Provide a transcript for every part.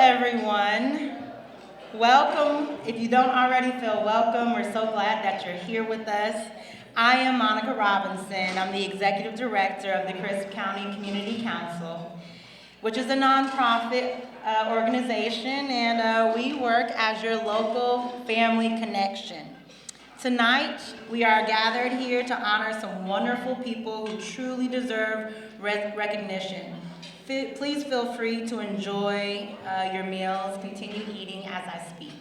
everyone. Welcome. If you don't already feel welcome, we're so glad that you're here with us. I am Monica Robinson. I'm the Executive Director of the Crisp County Community Council, which is a nonprofit organization, and we work as your local family connection. Tonight, we are gathered here to honor some wonderful people who truly deserve recognition. Please feel free to enjoy your meals, continue eating as I speak.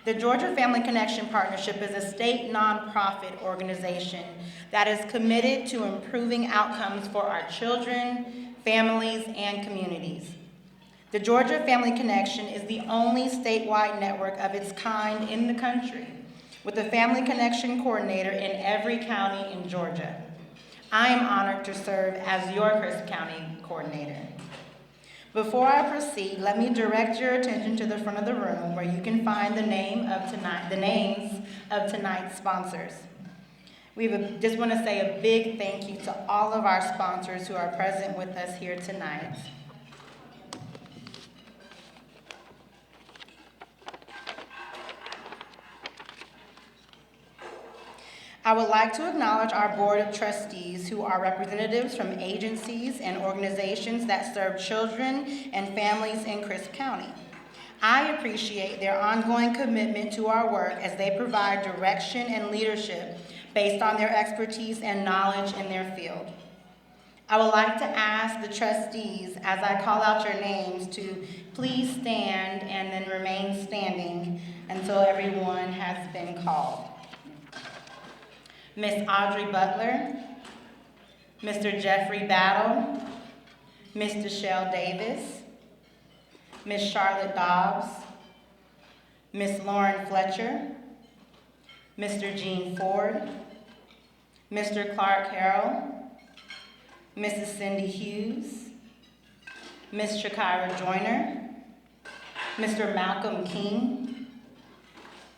The Georgia Family Connection Partnership is a state nonprofit organization that is committed to improving outcomes for our children, families, and communities. The Georgia Family Connection is the only statewide network of its kind in the country, with a Family Connection coordinator in every county in Georgia. I am honored to serve as your Crisp County coordinator. Before I proceed, let me direct your attention to the front of the room where you can find the names of tonight's sponsors. We just want to say a big thank you to all of our sponsors who are present with us here tonight. I would like to acknowledge our Board of Trustees, who are representatives from agencies and organizations that serve children and families in Crisp County. I appreciate their ongoing commitment to our work as they provide direction and leadership based on their expertise and knowledge in their field. I would like to ask the trustees, as I call out your names, to please stand and then remain standing until everyone has been called. Ms. Audrey Butler, Mr. Jeffrey Battle, Ms. Deshelle Davis, Ms. Charlotte Dobbs, Ms. Lauren Fletcher, Mr. Gene Ford, Mr. Clark Harrell, Mrs. Cindy Hughes, Ms. Shakira Joyner, Mr. Malcolm King,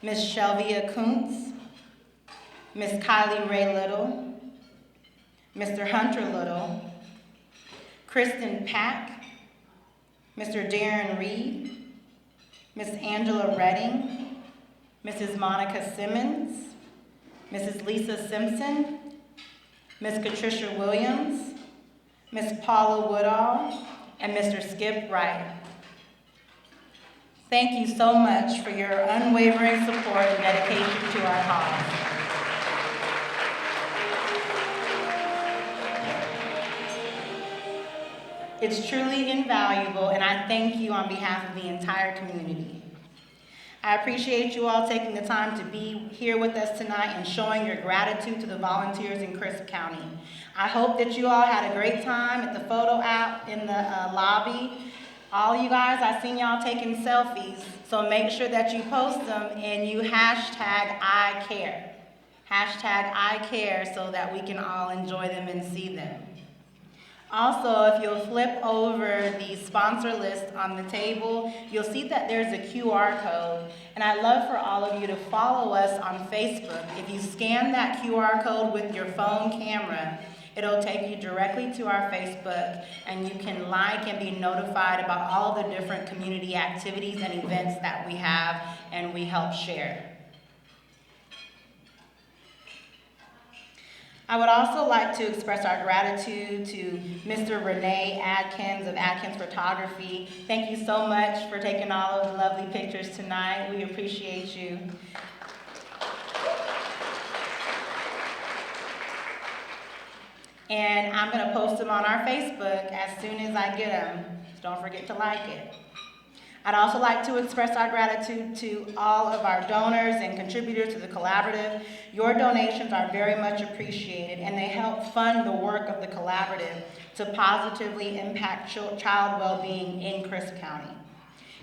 Ms. Shelvia Kuntz, Ms. Kylie Ray Little, Mr. Hunter Little, Kristen Pack, Mr. Darren Reed, Ms. Angela Redding, Mrs. Monica Simmons, Mrs. Lisa Simpson, Ms. Patricia Williams, Ms. Paula Woodall, and Mr. Skip Wright. Thank you so much for your unwavering support and dedication to our cause. It's truly invaluable, and I thank you on behalf of the entire community. I appreciate you all taking the time to be here with us tonight and showing your gratitude to the volunteers in Crisp County. I hope that you all had a great time at the photo op in the lobby. All you guys, I've seen y'all taking selfies, so make sure that you post them and you hashtag I care. Hashtag I care so that we can all enjoy them and see them. Also, if you'll flip over the sponsor list on the table, you'll see that there's a QR code, and I'd love for all of you to follow us on Facebook. If you scan that QR code with your phone camera, it'll take you directly to our Facebook, and you can like and be notified about all of the different community activities and events that we have and we help share. I would also like to express our gratitude to Mr. Renee Adkins of Adkins Photography. Thank you so much for taking all of the lovely pictures tonight. We appreciate you. And I'm going to post them on our Facebook as soon as I get them. Don't forget to like it. I'd also like to express our gratitude to all of our donors and contributors to the collaborative. Your donations are very much appreciated, and they help fund the work of the collaborative to positively impact child well-being in Crisp County.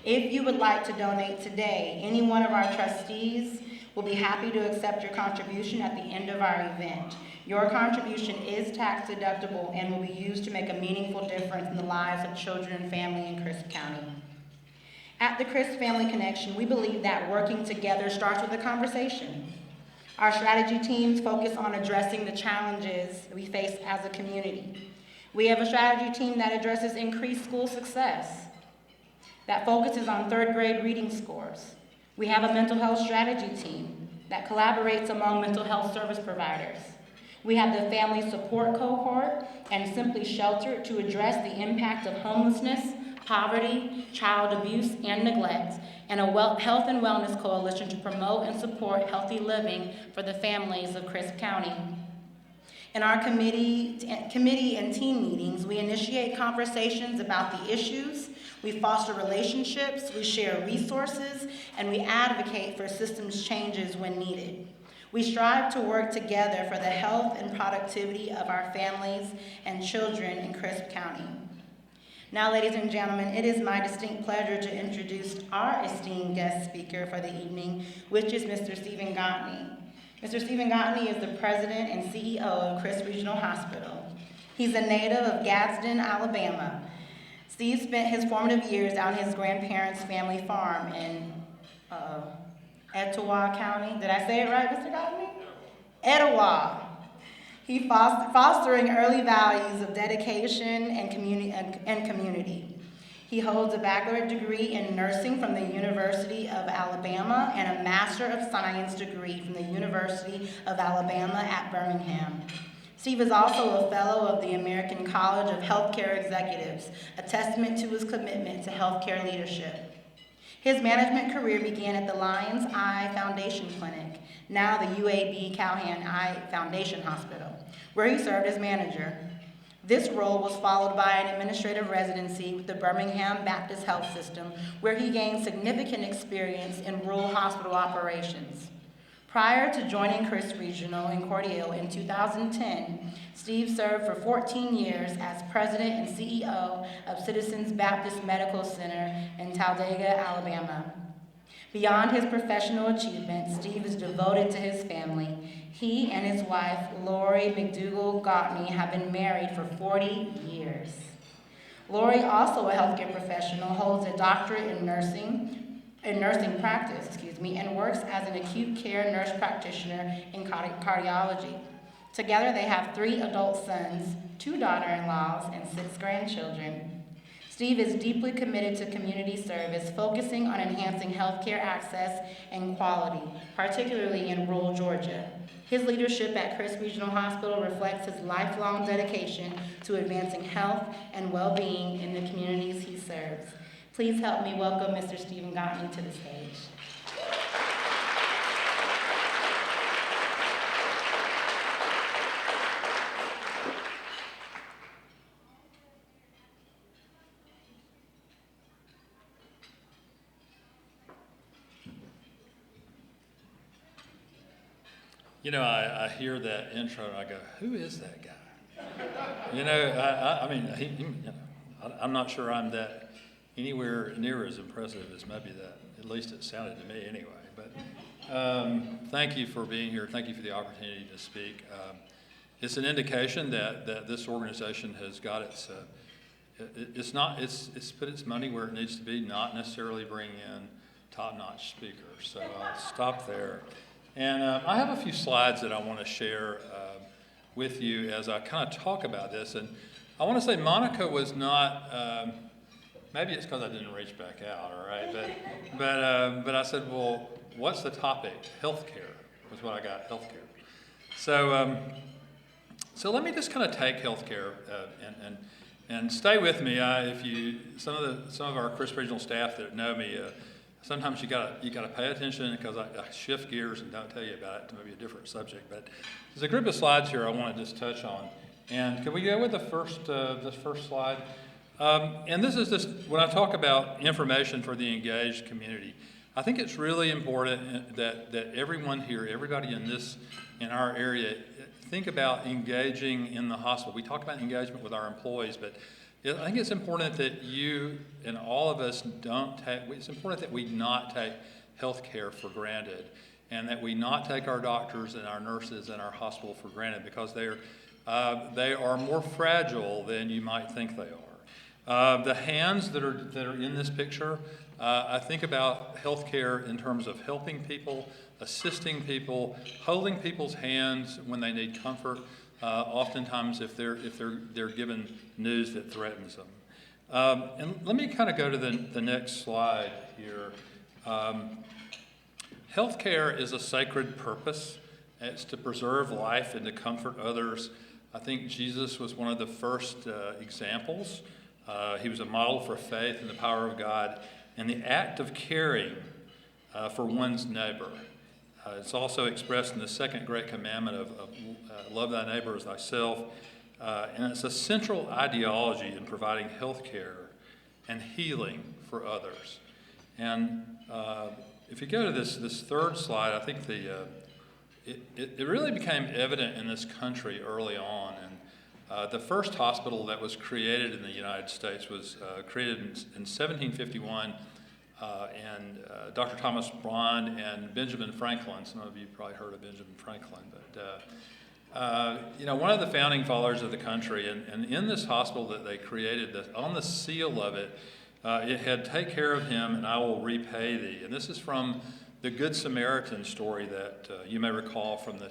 If you would like to donate today, any one of our trustees will be happy to accept your contribution at the end of our event. Your contribution is tax deductible and will be used to make a meaningful difference in the lives of children and family in Crisp County. At the Crisp Family Connection, we believe that working together starts with a conversation. Our strategy teams focus on addressing the challenges we face as a community. We have a strategy team that addresses increased school success. that focuses on third grade reading scores. We have a mental health strategy team that collaborates among mental health service providers. We have the family support cohort and Simply Sheltered to address the impact of homelessness, poverty, child abuse, and neglect, and a health and wellness coalition to promote and support healthy living for the families of Crisp County. In our committee and team meetings, we initiate conversations about the issues, we foster relationships, we share resources, and we advocate for systems changes when needed. We strive to work together for the health and productivity of our families and children in Crisp County. Now, ladies and gentlemen, it is my distinct pleasure to introduce our esteemed guest speaker for the evening, which is Mr. Stephen Gottney. Mr. Stephen Gottney is the president and CEO of Crisp Regional Hospital. He's a native of Gadsden, Alabama. Steve spent his formative years on his grandparents' family farm in Etowah County. Did I say it right, Mr. Gottney? Etowah. He fostering early values of dedication and community. He holds a bachelor's degree in nursing from the University of Alabama and a Master of Science degree from the University of Alabama at Birmingham. Steve is also a fellow of the American College of Healthcare Executives, a testament to his commitment to healthcare leadership. His management career began at the Lions Eye Foundation Clinic, now the UAB Cowhan Eye Foundation Hospital, where he served as manager. This role was followed by an administrative residency with the Birmingham Baptist Health System, where he gained significant experience in rural hospital operations. Prior to joining Crisp Regional in Cordele in 2010, Steve served for 14 years as president and CEO of Citizens Baptist Medical Center in Talladega, Alabama. Beyond his professional achievements, Steve is devoted to his family. He and his wife, Lori McDougall Gottney, have been married for 40 years. Lori, also a healthcare professional, holds a doctorate in nursing practice, and works as an acute care nurse practitioner in cardiology. Together, they have 3 adult sons, 2 daughter-in-laws, and 6 grandchildren. Steve is deeply committed to community service, focusing on enhancing healthcare access and quality, particularly in rural Georgia. His leadership at Crisp Regional Hospital reflects his lifelong dedication to advancing health and well-being in the communities he serves. Please help me welcome Mr. Stephen Gottney to the stage. You know, I hear that intro and I go, who is that guy? You know, I mean, I'm not sure I'm that anywhere near as impressive as maybe that, at least it sounded to me anyway. But thank you for being here. Thank you for the opportunity to speak. It's an indication that this organization has got it's put its money where it needs to be, not necessarily bring in top-notch speakers. So I'll stop there. And I have a few slides that I want to share with you as I kind of talk about this. And I want to say Monica was not, maybe it's because I didn't reach back out, all right? But I said, well, what's the topic? Healthcare was what I got, healthcare. So let me just kind of take healthcare and stay with me. Some of our Crisp Regional staff that know me, sometimes you gotta pay attention because I shift gears and don't tell you about it to maybe a different subject. But there's a group of slides here I want to just touch on. And can we go with this first slide? And this is just when I talk about information for the engaged community. I think it's really important that everyone here, everybody in our area, think about engaging in the hospital. We talk about engagement with our employees, but I think it's important that you and all of us it's important that we not take health care for granted and that we not take our doctors and our nurses and our hospital for granted because they are more fragile than you might think they are. The hands that are in this picture, I think about health care in terms of helping people, assisting people, holding people's hands when they need comfort. Oftentimes, if they're given news that threatens them, And let me kind of go to the next slide here. Healthcare is a sacred purpose. It's to preserve life and to comfort others. I think Jesus was one of the first examples. He was a model for faith and the power of God and the act of caring for one's neighbor. It's also expressed in the second great commandment of love thy neighbor as thyself. And it's a central ideology in providing health care and healing for others. And if you go to this third slide, I think it really became evident in this country early on. And the first hospital that was created in the United States was created in 1751, and Dr. Thomas Brond and Benjamin Franklin. Some of you probably heard of Benjamin Franklin, but one of the founding fathers of the country, and in this hospital that they created, on the seal of it, it had, "Take care of him, and I will repay thee." And this is from the Good Samaritan story that you may recall from the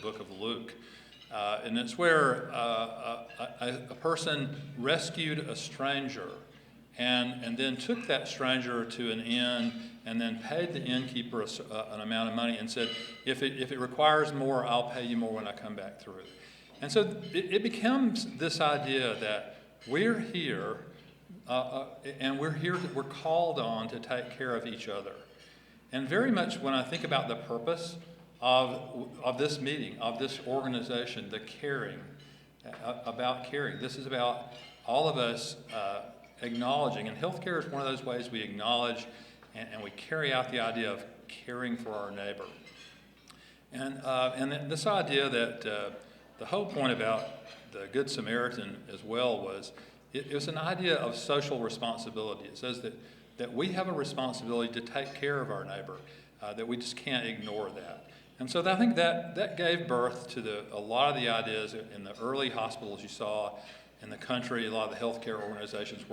book of Luke. And it's where a person rescued a stranger and then took that stranger to an inn and then paid the innkeeper an amount of money and said, if it requires more, I'll pay you more when I come back through. And so it becomes this idea that we're here, and we're called on to take care of each other. And very much when I think about the purpose of this meeting, of this organization, the caring, about caring. This is about all of us acknowledging, and healthcare is one of those ways we acknowledge and we carry out the idea of caring for our neighbor. And this idea that the whole point about the Good Samaritan as well was, it was an idea of social responsibility. It says that we have a responsibility to take care of our neighbor, that we just can't ignore that. And so I think that gave birth to a lot of the ideas in the early hospitals you saw in the country. A lot of the healthcare organizations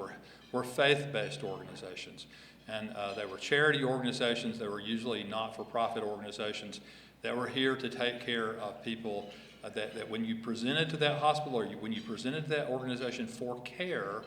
were faith-based organizations. And they were charity organizations. They were usually not-for-profit organizations that were here to take care of people that when you presented to that hospital or when you presented to that organization for care,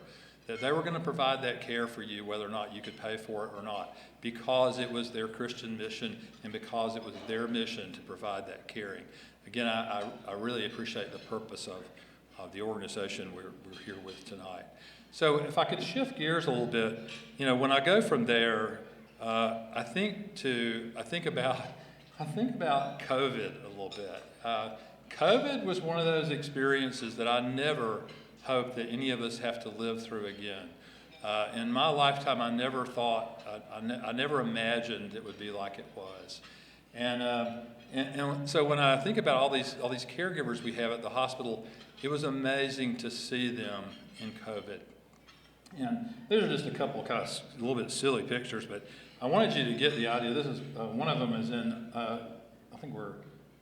that they were going to provide that care for you whether or not you could pay for it or not, because it was their Christian mission and because it was their mission to provide that caring. Again, I really appreciate the purpose of the organization we're here with tonight. So if I could shift gears a little bit, when I go from there, I think about COVID a little bit. COVID was one of those experiences that I never hope that any of us have to live through again. In my lifetime, I never thought, I never imagined it would be like it was. And so when I think about all these caregivers we have at the hospital, it was amazing to see them in COVID. And these are just a couple kind of a little bit silly pictures, but I wanted you to get the idea. This is one of them is in. I think we're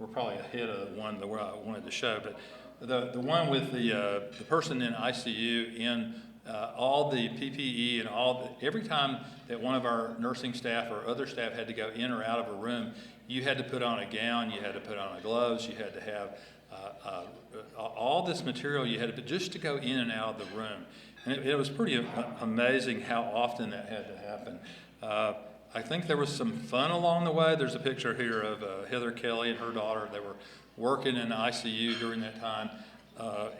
probably ahead of the one that I wanted to show, but the one with the person in ICU in all the PPE and every time that one of our nursing staff or other staff had to go in or out of a room, you had to put on a gown, you had to put on gloves, you had to have all this material you had to just to go in and out of the room. And it was pretty amazing how often that had to happen. I think there was some fun along the way. There's a picture here of Heather Kelly and her daughter. They were working in the ICU during that time.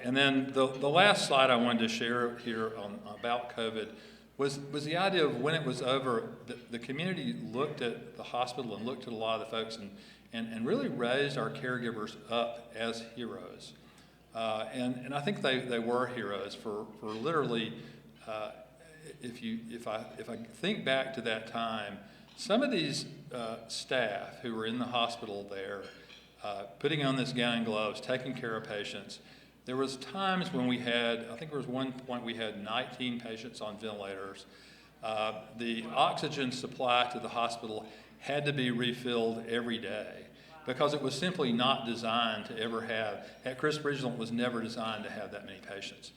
And then the last slide I wanted to share here about COVID was the idea of when it was over, the community looked at the hospital and looked at a lot of the folks and really raised our caregivers up as heroes. And I think they were heroes for literally, if I think back to that time, some of these staff who were in the hospital there, putting on this gown and gloves, taking care of patients, there was times when I think there was one point we had 19 patients on ventilators. The oxygen supply to the hospital had to be refilled every day, because it was simply not designed to ever have, at Crisp Regional, it was never designed to have that many patients.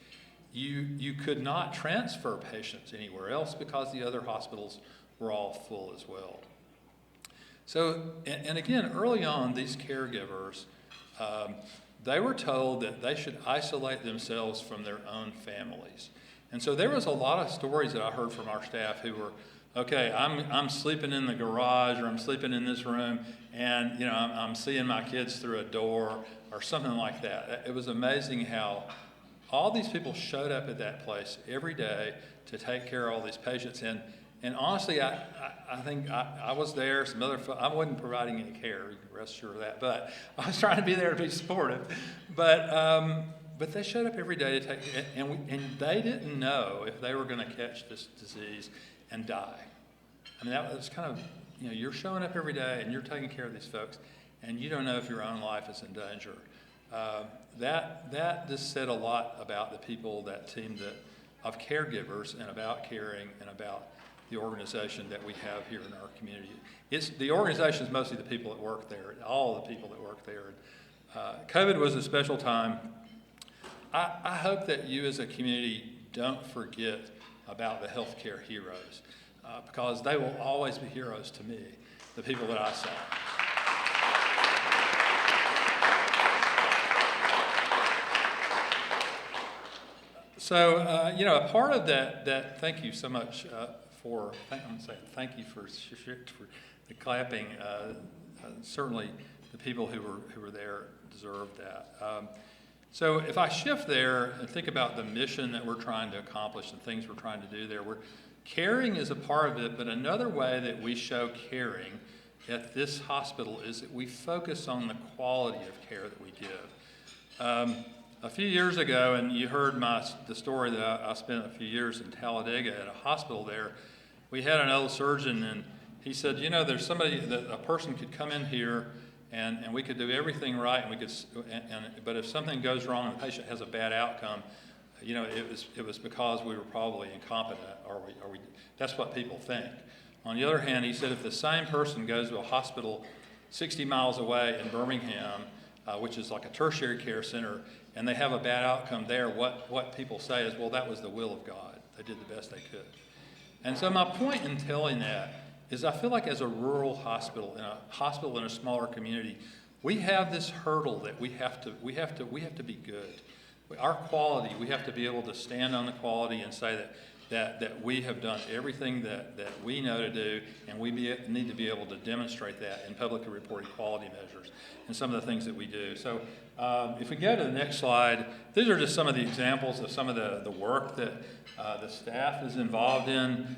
You could not transfer patients anywhere else because the other hospitals were all full as well. So, and again, early on, these caregivers, they were told that they should isolate themselves from their own families. And so there was a lot of stories that I heard from our staff who were, okay, I'm sleeping in the garage, or I'm sleeping in this room, and you know I'm seeing my kids through a door or something like that. It was amazing how all these people showed up at that place every day to take care of all these patients. And honestly, I think I was there. I wasn't providing any care, you can rest assured of that. But I was trying to be there to be supportive. But they showed up every day to take, and they didn't know if they were going to catch this disease and die. I mean, that was kind of, you know, you're showing up every day and you're taking care of these folks, and you don't know if your own life is in danger. That just said a lot about the people, that team of caregivers, and about caring, and about the organization that we have here in our community. The organization is mostly the people that work there, all the people that work there. COVID was a special time. I hope that you as a community don't forget about the healthcare heroes, because they will always be heroes to me, the people that I saw. So, a part of that thank you so much I'm going to say thank you for the clapping. Certainly the people who were there deserved that. So if I shift there and think about the mission that we're trying to accomplish and things we're trying to do there, caring is a part of it, but another way that we show caring at this hospital is that we focus on the quality of care that we give. A few years ago, and you heard the story that I spent a few years in Talladega at a hospital there, we had an old surgeon, and he said, you know, there's somebody that a person could come in here and we could do everything right, but if something goes wrong and the patient has a bad outcome, you know, it was because we were probably incompetent, or that's what people think. On the other hand, he said if the same person goes to a hospital 60 miles away in Birmingham, which is like a tertiary care center, and they have a bad outcome there, what people say is, well, that was the will of God. They did the best they could. And so my point in telling that is I feel like as a rural hospital, in a smaller community, we have this hurdle that we have to be good. Our quality, we have to be able to stand on the quality and say that we have done everything that we know to do, and we need to be able to demonstrate that in publicly reported quality measures and some of the things that we do. So if we go to the next slide, these are just some of the examples of some of the work that the staff is involved in.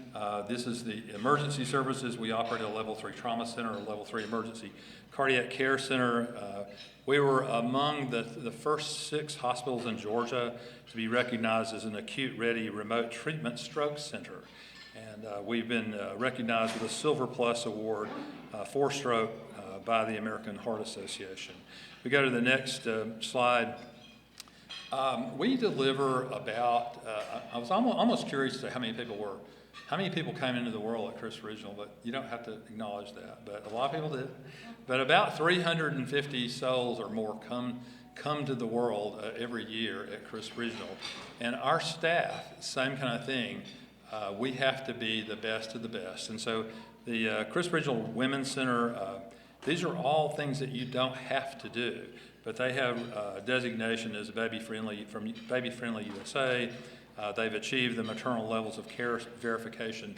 This is the emergency services. We operate a level 3 trauma center, a level 3 emergency cardiac care center. We were among the first 6 hospitals in Georgia to be recognized as an acute-ready remote treatment stroke center. And we've been recognized with a Silver Plus Award for stroke by the American Heart Association. We go to the next slide. We deliver about, I was almost curious to say how many people came into the world at Crisp Regional, but you don't have to acknowledge that, but a lot of people did. But about 350 souls or more come to the world every year at Crisp Regional. And our staff, same kind of thing, we have to be the best of the best. And so the Crisp Regional Women's Center, these are all things that you don't have to do, but they have a designation as baby-friendly from Baby-Friendly USA. They've achieved the maternal levels of care verification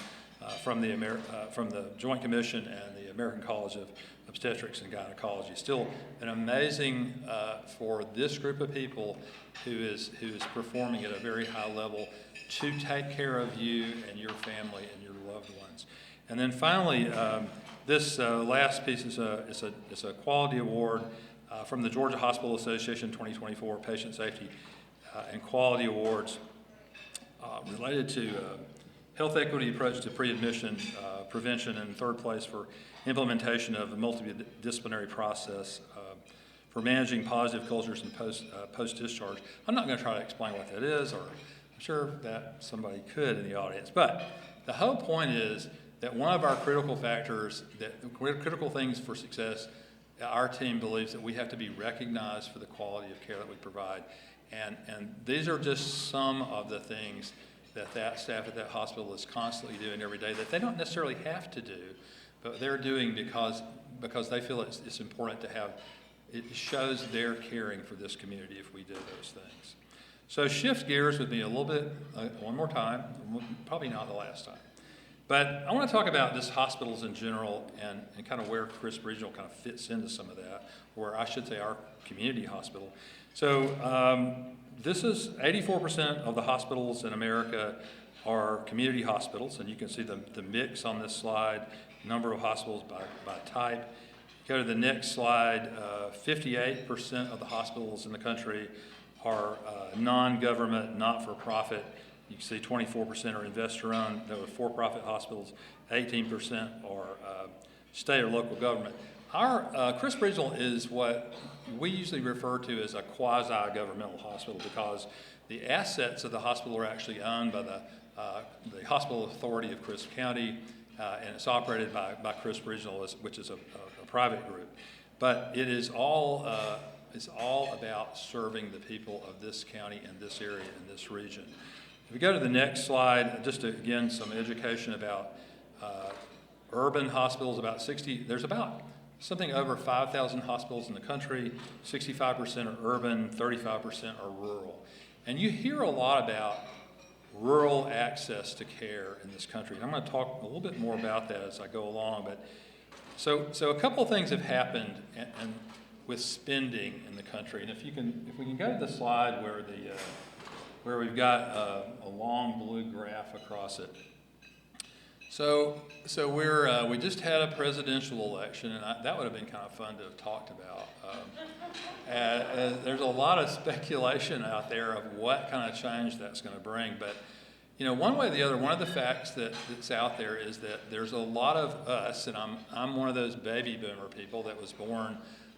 from the Joint Commission and the American College of Obstetrics and Gynecology. Still an amazing for this group of people who is performing at a very high level to take care of you and your family and your loved ones. And then finally, this last piece is a quality award from the Georgia Hospital Association 2024 Patient Safety and Quality Awards related to health equity approach to pre-admission prevention, and third place for implementation of the multidisciplinary process for managing positive cultures and post-discharge. I'm not going to try to explain what that is, or I'm sure that somebody could in the audience, but the whole point is that one of our critical factors, critical things for success, our team believes that we have to be recognized for the quality of care that we provide. And these are just some of the things that staff at that hospital is constantly doing every day that they don't necessarily have to do, but they're doing because they feel it's important to have. It shows they're caring for this community if we do those things. So shift gears with me a little bit, one more time, probably not the last time. But I want to talk about just hospitals in general and kind of where Crisp Regional kind of fits into some of that, or I should say our community hospital. So this is 84% of the hospitals in America are community hospitals, and you can see the mix on this slide, number of hospitals by type. Go to the next slide, 58% of the hospitals in the country are non-government, not-for-profit. You can see 24% are investor-owned. There were for-profit hospitals. 18% are state or local government. Our Crisp Regional is what we usually refer to as a quasi-governmental hospital because the assets of the hospital are actually owned by the Hospital Authority of Crisp County, and it's operated by Crisp Regional, which is a private group. But it is all about serving the people of this county and this area and this region. If we go to the next slide, just to, again, some education about urban hospitals, there's about something over 5,000 hospitals in the country, 65% are urban, 35% are rural. And you hear a lot about rural access to care in this country. And I'm going to talk a little bit more about that as I go along. But so a couple of things have happened and with spending in the country. And if we can go to the slide where we've got a long blue graph across it. So we just had a presidential election, and that would have been kind of fun to have talked about. There's a lot of speculation out there of what kind of change that's going to bring, but one way or the other, one of the facts that's out there is that there's a lot of us, and I'm one of those baby boomer people that was born.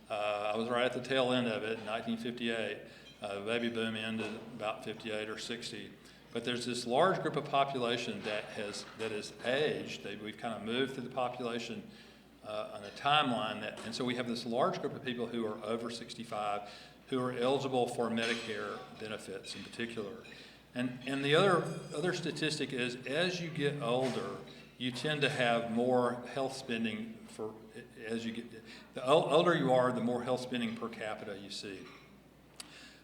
I was right at the tail end of it in 1958. The baby boom ended about 58 or 60. But there's this large group of population that has aged. We've kind of moved through the population on a timeline, and so we have this large group of people who are over 65 who are eligible for Medicare benefits in particular. And the other statistic is as you get older, you tend to have more health spending the older you are, the more health spending per capita you see.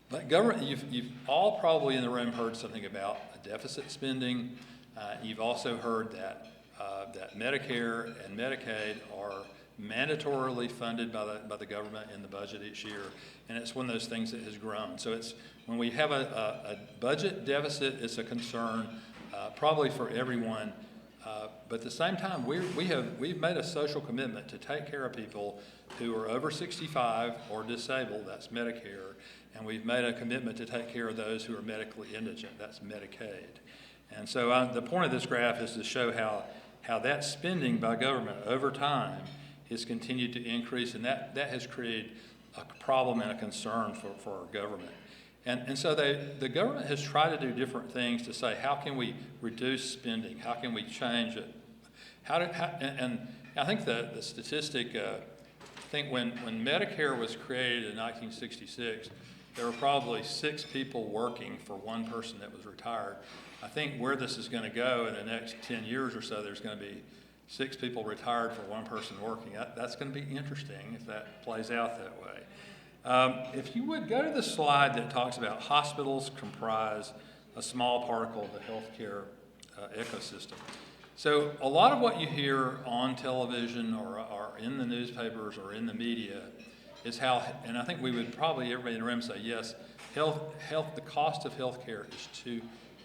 But government, you've all probably in the room heard something about deficit spending. You've also heard that Medicare and Medicaid are mandatorily funded by the government in the budget each year, and it's one of those things that has grown. So it's when we have a budget deficit, it's a concern probably for everyone. But at the same time, we've made a social commitment to take care of people who are over 65 or disabled. That's Medicare. And we've made a commitment to take care of those who are medically indigent. That's Medicaid. And so the point of this graph is to show how that spending by government over time has continued to increase, and that has created a problem and a concern for our government. And so the government has tried to do different things to say, how can we reduce spending? How can we change it? And I think the statistic, I think when Medicare was created in 1966, there were probably 6 people working for one person that was retired. I think where this is going to go in the next 10 years or so, there's going to be 6 people retired for one person working. That's going to be interesting if that plays out that way. If you would go to the slide that talks about hospitals comprise a small particle of the healthcare ecosystem. So a lot of what you hear on television or in the newspapers or in the media is how, and I think we would probably, everybody in the room say, yes, the cost of healthcare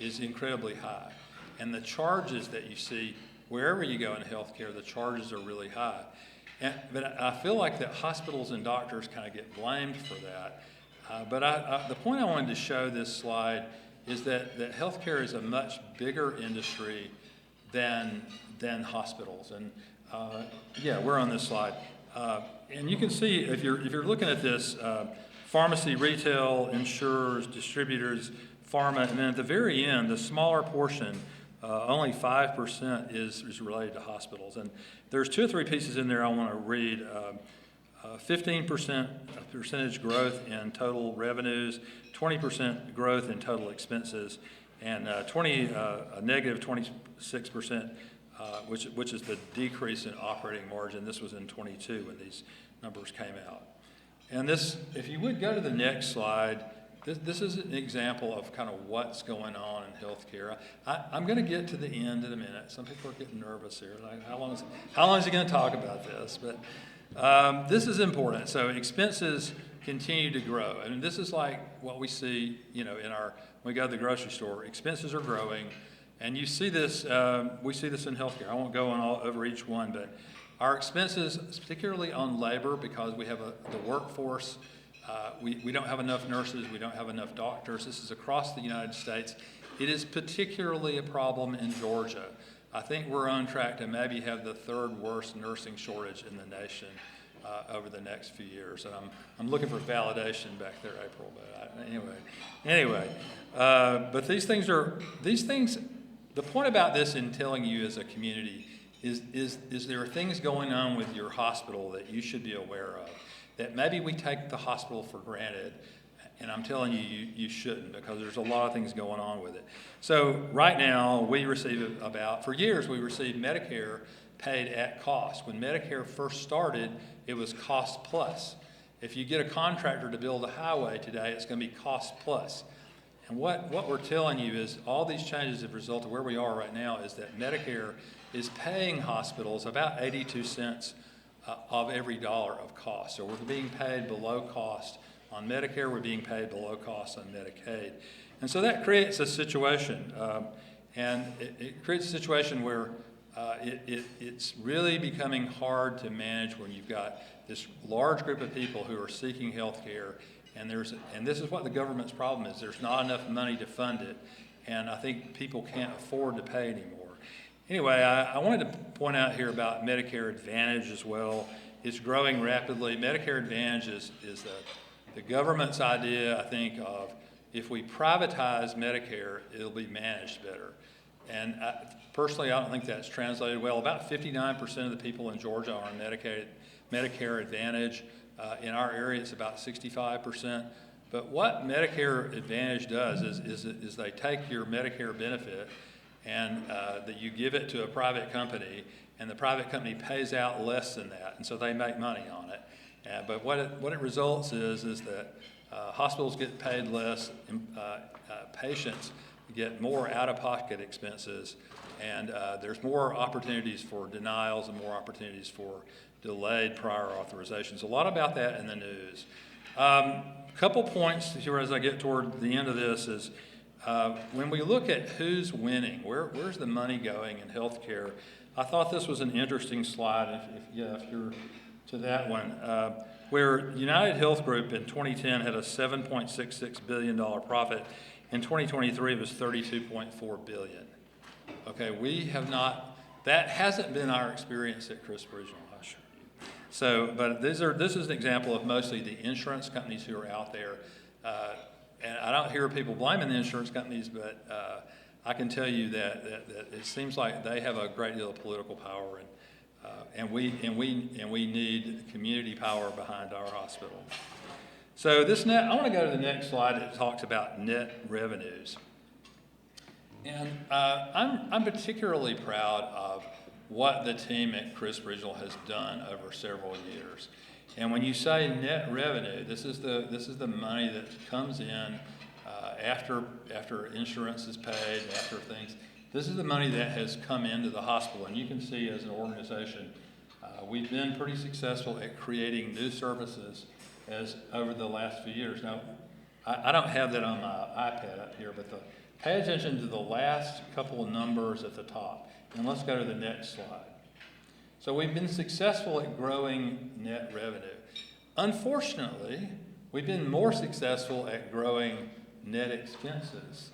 is incredibly high. And the charges that you see, wherever you go in healthcare, the charges are really high. But I feel like that hospitals and doctors kind of get blamed for that. But the point I wanted to show this slide is that healthcare is a much bigger industry than hospitals. And yeah, we're on this slide. And you can see, if you're looking at this, pharmacy, retail, insurers, distributors, pharma, and then at the very end, the smaller portion, only 5% is related to hospitals. And there's 2 or 3 pieces in there I want to read. 15% percentage growth in total revenues, 20% growth in total expenses, and a negative 26%, which is the decrease in operating margin. This was in 22 when these numbers came out. And this, if you would go to the next slide, this is an example of kind of what's going on in healthcare. I'm going to get to the end in a minute. Some people are getting nervous here. Like, how long is he going to talk about this? But this is important. So expenses continue to grow, and this is like what we see, in when we go to the grocery store. Expenses are growing, and you see this. We see this in healthcare. I won't go on over each one, but our expenses, particularly on labor, because we have the workforce. We don't have enough nurses, we don't have enough doctors. This is across the United States. It is particularly a problem in Georgia. I think we're on track to maybe have the third worst nursing shortage in the nation over the next few years. And I'm looking for validation back there, April, but anyway. But these things, the point about this in telling you as a community is there are things going on with your hospital that you should be aware of, that maybe we take the hospital for granted, and I'm telling you, you shouldn't, because there's a lot of things going on with it. So right now, for years, we received Medicare paid at cost. When Medicare first started, it was cost plus. If you get a contractor to build a highway today, it's going to be cost plus. And what we're telling you is all these changes have resulted where we are right now is that Medicare is paying hospitals about 82 cents of every dollar of cost. So we're being paid below cost on Medicare, we're being paid below cost on Medicaid. And so that creates a situation, it creates a situation where it's really becoming hard to manage when you've got this large group of people who are seeking health care, and this is what the government's problem is. There's not enough money to fund it, and I think people can't afford to pay anymore. Anyway, I wanted to point out here about Medicare Advantage as well. It's growing rapidly. Medicare Advantage is the government's idea, I think, of if we privatize Medicare, it'll be managed better. And personally, I don't think that's translated well. About 59% of the people in Georgia are on Medicare Advantage. In our area, it's about 65%. But what Medicare Advantage does is they take your Medicare benefit and that you give it to a private company, and the private company pays out less than that, and so they make money on it. But what it results is that hospitals get paid less, patients get more out-of-pocket expenses, and there's more opportunities for denials and more opportunities for delayed prior authorizations. A lot about that in the news. Couple points here as I get toward the end of this is when we look at who's winning, where's the money going in healthcare, I thought this was an interesting slide, if you're to that one, where United Health Group in 2010 had a $7.66 billion profit. In 2023, it was $32.4 billion. Okay, that hasn't been our experience at Crisp Regional, I assure you. So, but this is an example of mostly the insurance companies who are out there. And I don't hear people blaming the insurance companies, but I can tell you that it seems like they have a great deal of political power, and we need community power behind our hospital. So I want to go to the next slide that talks about net revenues, and I'm particularly proud of what the team at Crisp Regional has done over several years. And when you say net revenue, this is the money that comes in after insurance is paid, after things. This is the money that has come into the hospital. And you can see as an organization, we've been pretty successful at creating new services over the last few years. Now, I don't have that on my iPad up here, but pay attention to the last couple of numbers at the top. And let's go to the next slide. So we've been successful at growing net revenue. Unfortunately, we've been more successful at growing net expenses.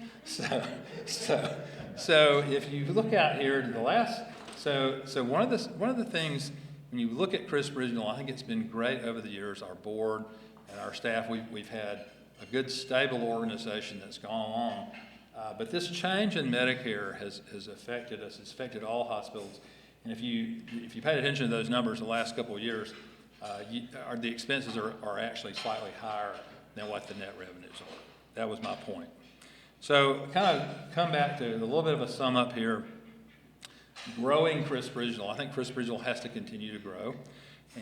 So if you look out here to the last, so one of the things when you look at Crisp Regional, I think it's been great over the years. Our board and our staff, we've had a good stable organization that's gone along. But this change in Medicare has affected us. It's affected all hospitals. And if you paid attention to those numbers the last couple of years, the expenses are actually slightly higher than what the net revenues are. That was my point. So kind of come back to a little bit of a sum up here. Growing Crisp Regional. I think Crisp Regional has to continue to grow.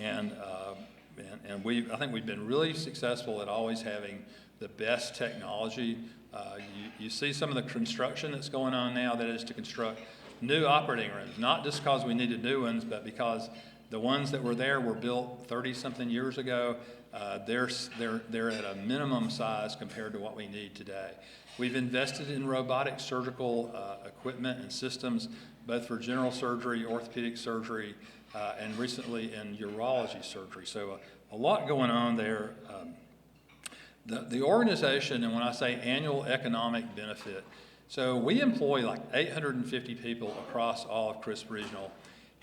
And I think we've been really successful at always having the best technology. You see some of the construction that's going on now, that is to construct new operating rooms, not just because we needed new ones, but because the ones that were there were built 30-something years ago. They're at a minimum size compared to what we need today. We've invested in robotic surgical equipment and systems, both for general surgery, orthopedic surgery, and recently in urology surgery. So a lot going on there. The organization, and when I say annual economic benefit, so we employ like 850 people across all of Crisp Regional,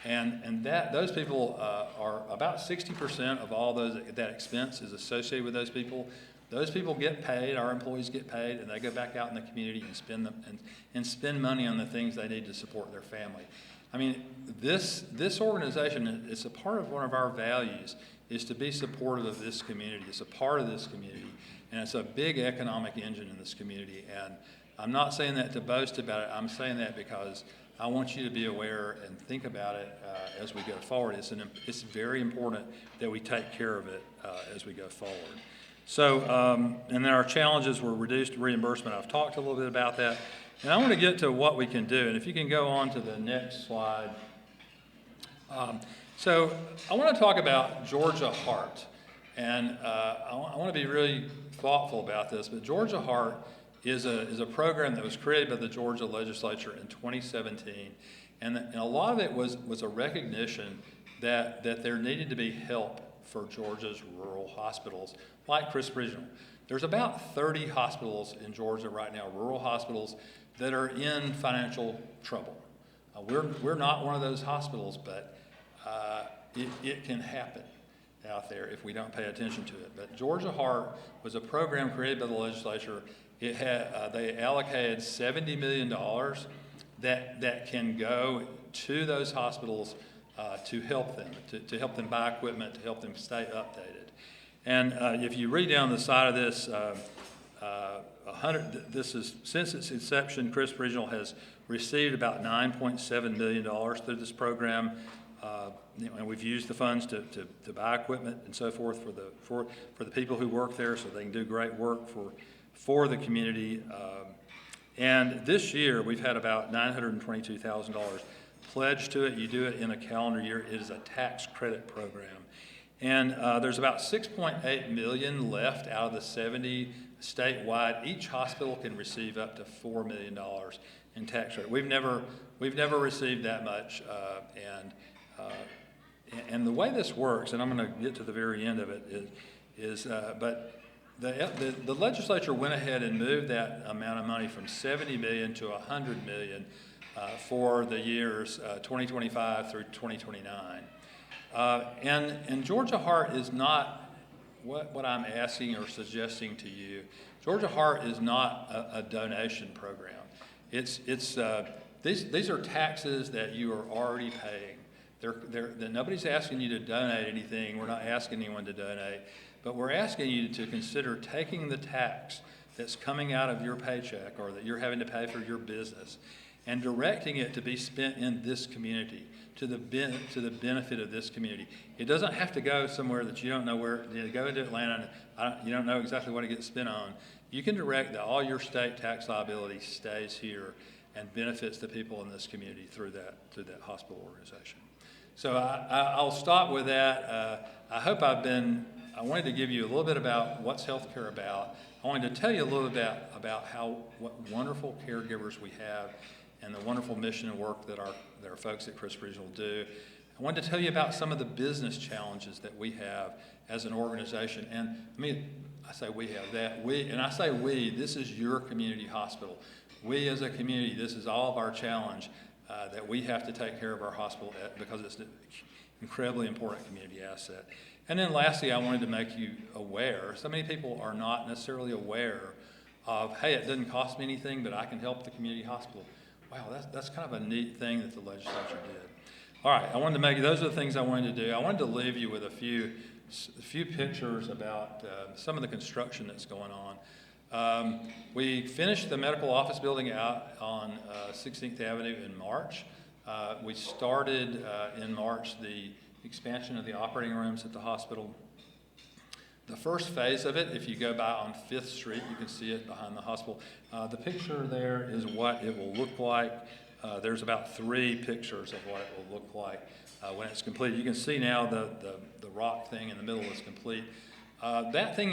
and those people are about 60% of all that expense is associated with those people. Those people get paid, our employees get paid, and they go back out in the community and spend money on the things they need to support their family. I mean, this organization, it's a part of one of our values, is to be supportive of this community. It's a part of this community, and it's a big economic engine in this community. And I'm not saying that to boast about it. I'm saying that because I want you to be aware and think about it as we go forward. It's very important that we take care of it as we go forward. So, and then our challenges were reduced reimbursement. I've talked a little bit about that. And I want to get to what we can do. And if you can go on to the next slide. So I want to talk about Georgia Heart. And I want to be really thoughtful about this. But Georgia Heart is a program that was created by the Georgia legislature in 2017. And a lot of it was a recognition that there needed to be help for Georgia's rural hospitals, like Crisp Regional. There's about 30 hospitals in Georgia right now, rural hospitals, that are in financial trouble. We're not one of those hospitals, but it can happen out there if we don't pay attention to it. But Georgia Heart was a program created by the legislature. It had they allocated $70 million that can go to those hospitals to help them, to help them buy equipment, to help them stay updated. And if you read down the side of this, since its inception, Crisp Regional has received about $9.7 million through this program, and we've used the funds to buy equipment and so forth for the people who work there, so they can do great work for the community. And this year, we've had about $922,000 pledged to it. You do it in a calendar year. It is a tax credit program. And there's about $6.8 million left out of the 70 statewide. Each hospital can receive up to $4 million in tax credit. We've never received that much, and the way this works, and I'm going to get to the very end of it, but the legislature went ahead and moved that amount of money from $70 million to $100 million for the years 2025 through 2029. And Georgia Heart is not what I'm asking or suggesting to you. Georgia Heart is not a donation program. These are taxes that you are already paying. Nobody's asking you to donate anything. We're not asking anyone to donate, but we're asking you to consider taking the tax that's coming out of your paycheck or that you're having to pay for your business and directing it to be spent in this community, to the benefit of this community. It doesn't have to go somewhere that you don't know where. Go into Atlanta, and you don't know exactly what it gets spent on. You can direct that all your state tax liability stays here and benefits the people in this community through that hospital organization. So I'll stop with that. I wanted to give you a little bit about what's healthcare about. I wanted to tell you a little bit about what wonderful caregivers we have and the wonderful mission and work that our folks at Crisp Regional do. I wanted to tell you about some of the business challenges that we have as an organization. And I say we have that. This is your community hospital. We as a community, this is all of our challenge that we have to take care of our hospital because it's an incredibly important community asset. And then lastly, I wanted to make you aware. So many people are not necessarily aware of, hey, it doesn't cost me anything, but I can help the community hospital. Wow, that's kind of a neat thing that the legislature did. All right, those are the things I wanted to do. I wanted to leave you with a few pictures about some of the construction that's going on. We finished the medical office building out on 16th Avenue in March. We started in March the expansion of the operating rooms at the hospital. The first phase of it, if you go by on 5th Street, you can see it behind the hospital. The picture there is what it will look like. There's about 3 pictures of what it will look like when it's complete. You can see now the rock thing in the middle is complete. That thing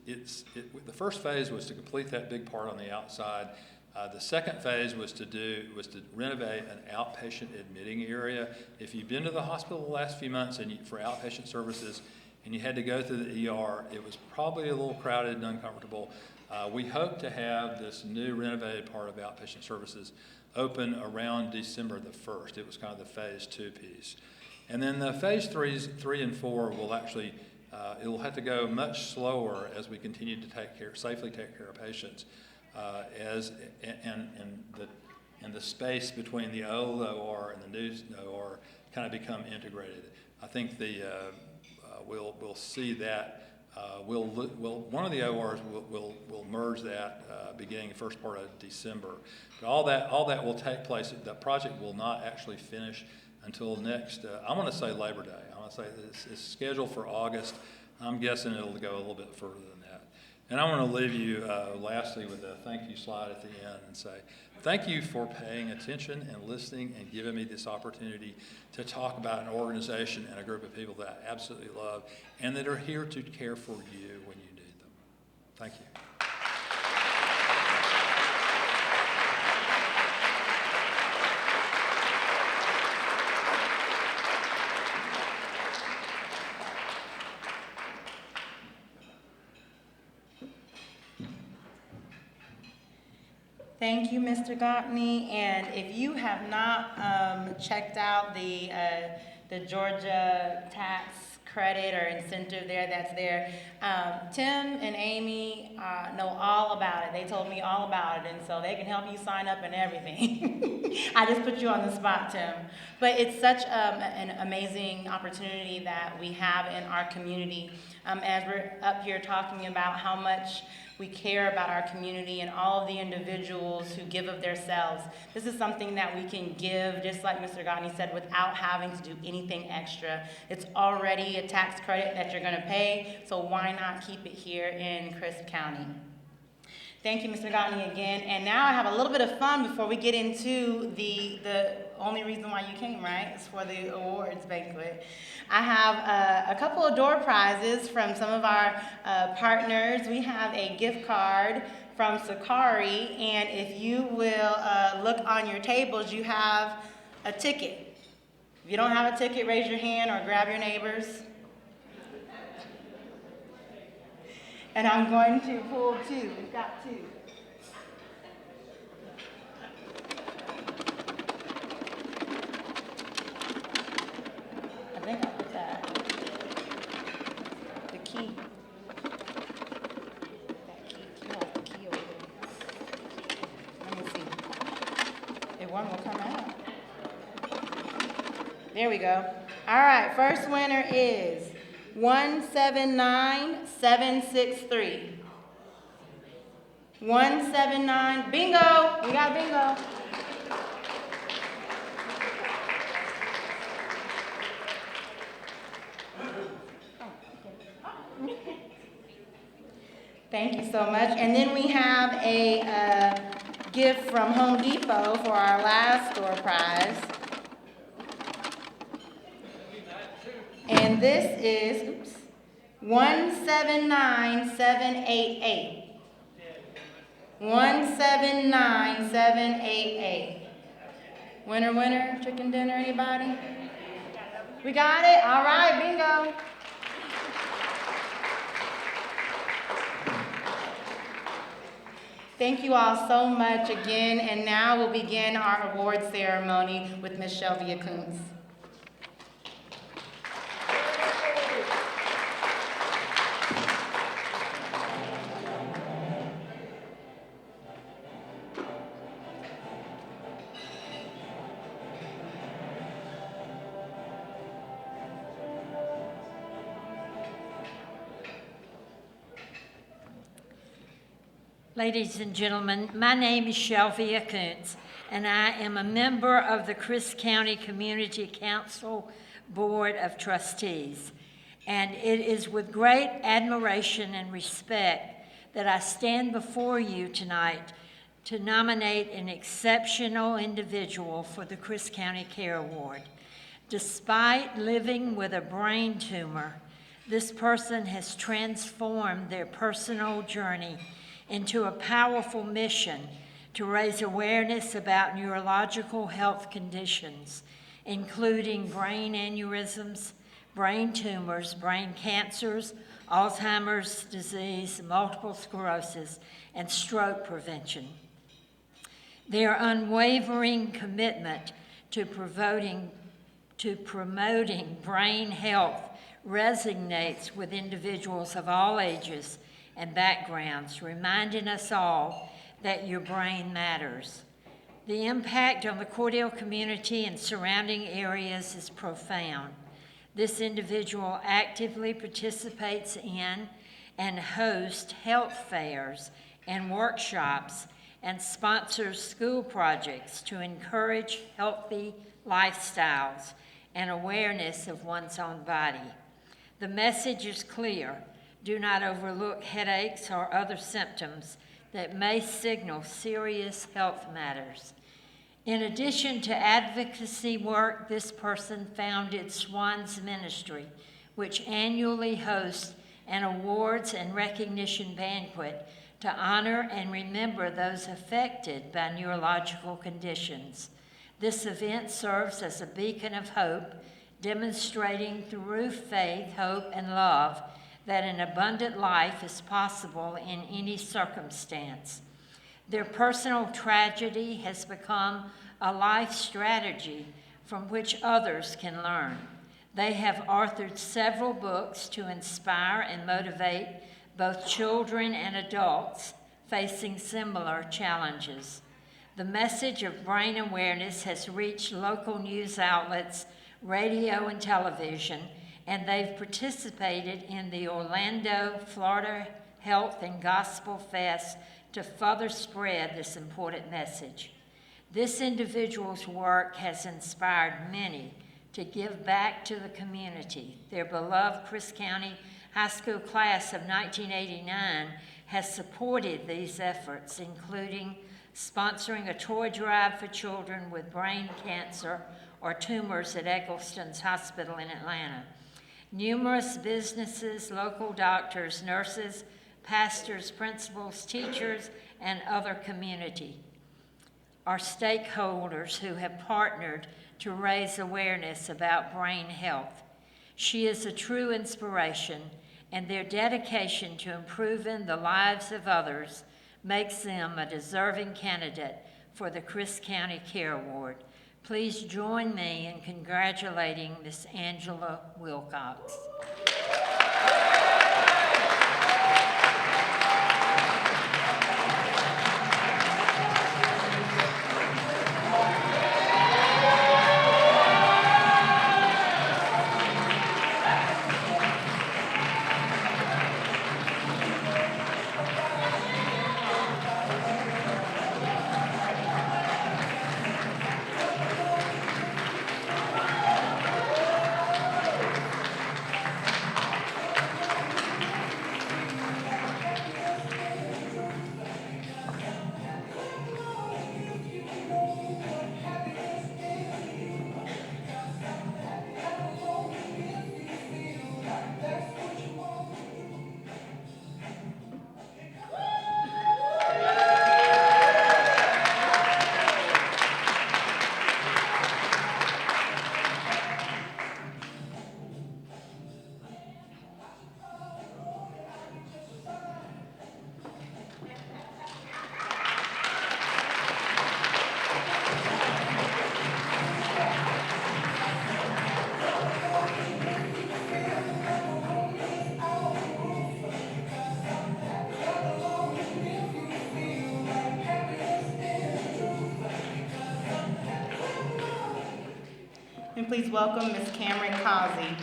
the first phase was to complete that big part on the outside. The second phase was to renovate an outpatient admitting area. If you've been to the hospital the last few months for outpatient services and you had to go through the ER, it was probably a little crowded and uncomfortable. We hope to have this new renovated part of outpatient services open around December the 1st. It was kind of the phase 2 piece. And then the phase 3 and 4 will actually, it will have to go much slower as we continue to safely take care of patients, and the space between the old OR and the new OR kind of become integrated. I think we'll see that. One of the ORs will merge that beginning the first part of December. But all that will take place. The project will not actually finish until next, I want to say Labor Day. I want to say it's scheduled for August. I'm guessing it'll go a little bit further than that. And I want to leave you lastly with a thank you slide at the end and say, thank you for paying attention and listening and giving me this opportunity to talk about an organization and a group of people that I absolutely love and that are here to care for you when you need them. Thank you. Thank you, Mr. Gottney. And if you have not checked out the Georgia tax credit or incentive that's there, Tim and Amy know all about it. They told me all about it, and so they can help you sign up and everything. I just put you on the spot, Tim. But it's such an amazing opportunity that we have in our community as we're up here talking about how much we care about our community and all of the individuals who give of themselves. This is something that we can give, just like Mr. Gottney said, without having to do anything extra. It's already a tax credit that you're gonna pay, so why not keep it here in Crisp County? Thank you, Mr. Gottney, again. And now I have a little bit of fun before we get into the only reason why you came, right? It's for the awards banquet. I have a couple of door prizes from some of our partners. We have a gift card from Sakari, and if you will look on your tables, you have a ticket. If you don't have a ticket, raise your hand or grab your neighbors. And I'm going to pull 2. We've got 2. I think I put that. The key. That key. You have the key over there. Let me see. If one will come out. There we go. All right, first winner is 179763. 179, bingo! We got a bingo. Thank you so much. And then we have a gift from Home Depot for our last door prize. And this is, 179788. 179788. Winner, winner, chicken dinner, anybody? We got it? All right, bingo. Thank you all so much again, and now we'll begin our award ceremony with Ms. Shelvia Kuntz. Ladies and gentlemen, my name is Shelvia Kuntz, and I am a member of the Crisp County Community Council Board of Trustees. and it is with great admiration and respect that I stand before you tonight to nominate an exceptional individual for the Chris County Care Award. Despite living with a brain tumor, this person has transformed their personal journey into a powerful mission to raise awareness about neurological health conditions, including brain aneurysms, brain tumors, brain cancers, Alzheimer's disease, multiple sclerosis, and stroke prevention. Their unwavering commitment to promoting brain health resonates with individuals of all ages and backgrounds, reminding us all that your brain matters. The impact on the Cordell community and surrounding areas is profound. This individual actively participates in and hosts health fairs and workshops and sponsors school projects to encourage healthy lifestyles and awareness of one's own body. The message is clear. Do not overlook headaches or other symptoms that may signal serious health matters. In addition to advocacy work, this person founded Swan's Ministry, which annually hosts an awards and recognition banquet to honor and remember those affected by neurological conditions. This event serves as a beacon of hope, demonstrating through faith, hope, and love that an abundant life is possible in any circumstance. Their personal tragedy has become a life strategy from which others can learn. They have authored several books to inspire and motivate both children and adults facing similar challenges. The message of brain awareness has reached local news outlets, radio and television, and they've participated in the Orlando, Florida Health and Gospel Fest to further spread this important message. This individual's work has inspired many to give back to the community. Their beloved Chris County High School class of 1989 has supported these efforts, including sponsoring a toy drive for children with brain cancer or tumors at Eggleston's Hospital in Atlanta. Numerous businesses, local doctors, nurses, pastors, principals, teachers, and other community are stakeholders who have partnered to raise awareness about brain health. She is a true inspiration, and their dedication to improving the lives of others makes them a deserving candidate for the Chris County Care Award. Please join me in congratulating Miss Angela Wilcox. And please welcome Ms. Cameron Causey.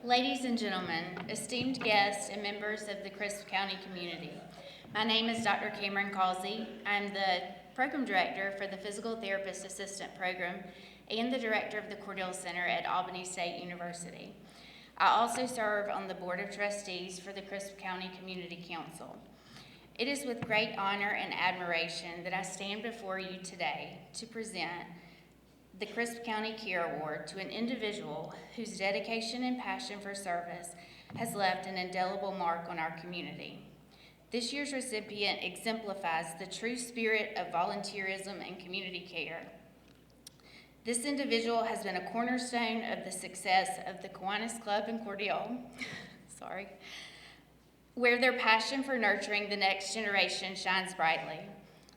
Ladies and gentlemen, esteemed guests and members of the Crisp County community, my name is Dr. Cameron Causey. I'm the Program Director for the Physical Therapist Assistant Program and the Director of the Cordell Center at Albany State University. I also serve on the Board of Trustees for the Crisp County Community Council. It is with great honor and admiration that I stand before you today to present the Crisp County Care Award to an individual whose dedication and passion for service has left an indelible mark on our community. This year's recipient exemplifies the true spirit of volunteerism and community care. This individual has been a cornerstone of the success of the Kiwanis Club in Cordell, where their passion for nurturing the next generation shines brightly.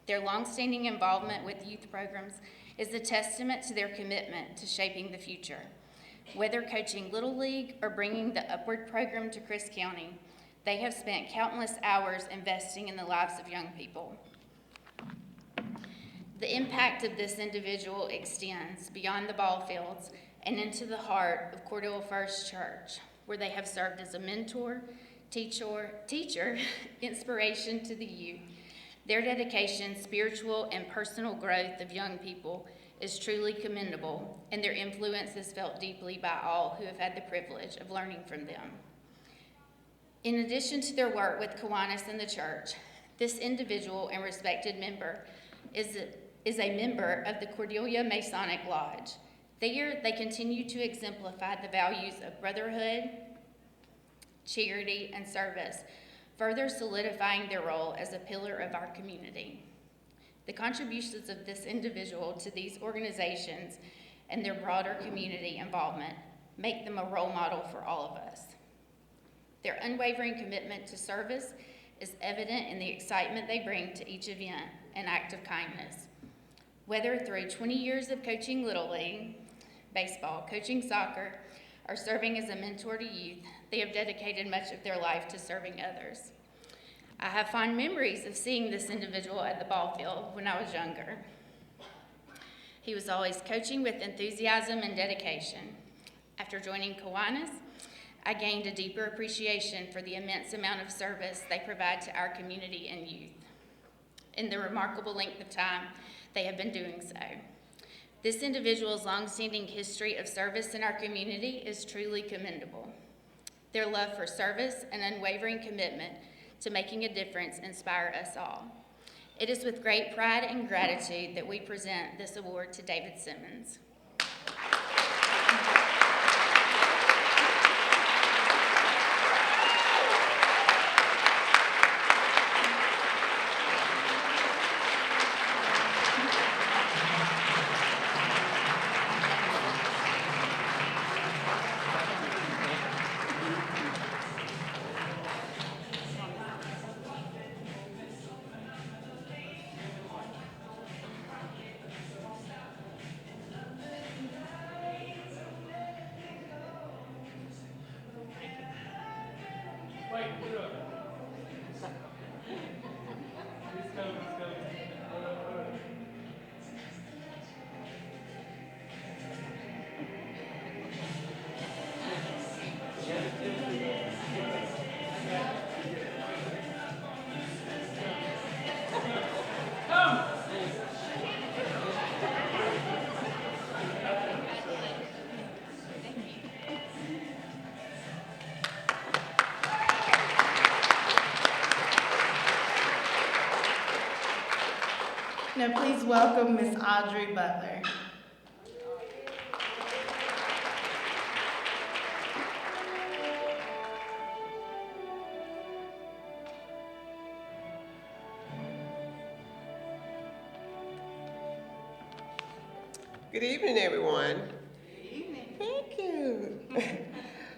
Their longstanding involvement with youth programs is a testament to their commitment to shaping the future. Whether coaching Little League or bringing the Upward program to Crisp County, they have spent countless hours investing in the lives of young people. The impact of this individual extends beyond the ball fields and into the heart of Cordell First Church, where they have served as a mentor, teacher, inspiration to the youth. Their dedication, spiritual and personal growth of young people is truly commendable, and their influence is felt deeply by all who have had the privilege of learning from them. In addition to their work with Kiwanis and the church, this individual and respected member is a member of the Cordelia Masonic Lodge. There, they continue to exemplify the values of brotherhood, charity, and service, further solidifying their role as a pillar of our community. The contributions of this individual to these organizations and their broader community involvement make them a role model for all of us. Their unwavering commitment to service is evident in the excitement they bring to each event and act of kindness. Whether through 20 years of coaching Little League, baseball, coaching soccer, or serving as a mentor to youth, they have dedicated much of their life to serving others. I have fond memories of seeing this individual at the ball field when I was younger. He was always coaching with enthusiasm and dedication. After joining Kiwanis, I gained a deeper appreciation for the immense amount of service they provide to our community and youth, in the remarkable length of time they have been doing so. This individual's longstanding history of service in our community is truly commendable. Their love for service and unwavering commitment to making a difference inspire us all. It is with great pride and gratitude that we present this award to David Simmons. Now please welcome Miss Audrey Butler. Good evening, everyone. Good evening. Thank you.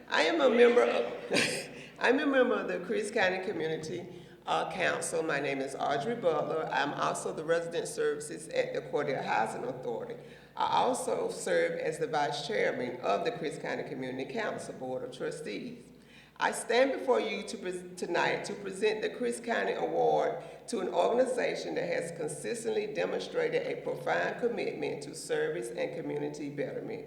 I'm a member of the Crisp County Community Council. My name is Audrey Butler. I'm also the Resident Services at the Cordell Housing Authority. I also serve as the Vice Chairman of the Crisp County Community Council Board of Trustees. I stand before you tonight to present the Crisp County Award to an organization that has consistently demonstrated a profound commitment to service and community betterment.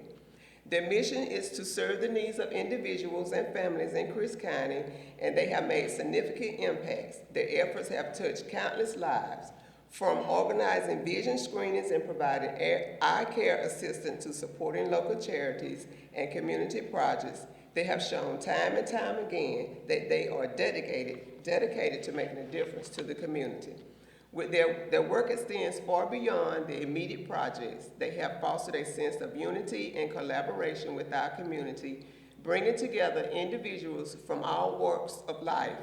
Their mission is to serve the needs of individuals and families in Chris County, and they have made significant impacts. Their efforts have touched countless lives, from organizing vision screenings and providing eye care assistance to supporting local charities and community projects. They have shown time and time again that they are dedicated to making a difference to the community. With their work extends far beyond the immediate projects. They have fostered a sense of unity and collaboration with our community, bringing together individuals from all walks of life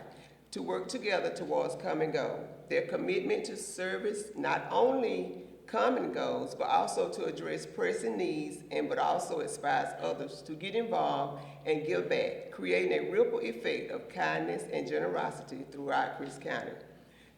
to work together towards common goal. Their commitment to service not only common goals, but also to address pressing needs, but also inspires others to get involved and give back, creating a ripple effect of kindness and generosity throughout Chris County.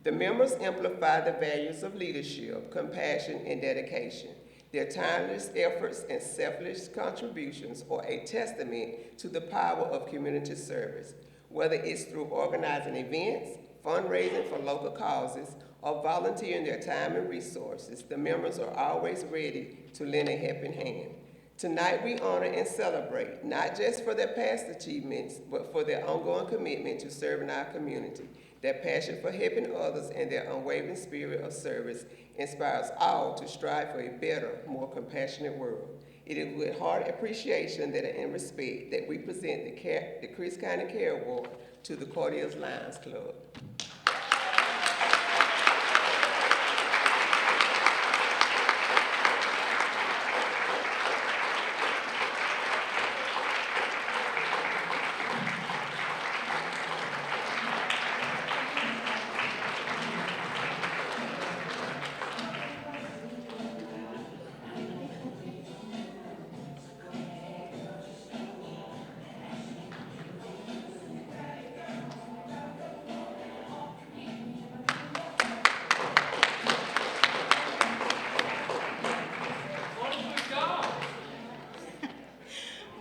The members amplify the values of leadership, compassion, and dedication. Their tireless efforts and selfless contributions are a testament to the power of community service, whether it's through organizing events, fundraising for local causes, or volunteering their time and resources. The members are always ready to lend a helping hand. Tonight we honor and celebrate, not just for their past achievements, but for their ongoing commitment to serving our community. Their passion for helping others and their unwavering spirit of service inspires all to strive for a better, more compassionate world. It is with heart appreciation and respect that we present the Chris County Care Award to the Cordials Lions Club.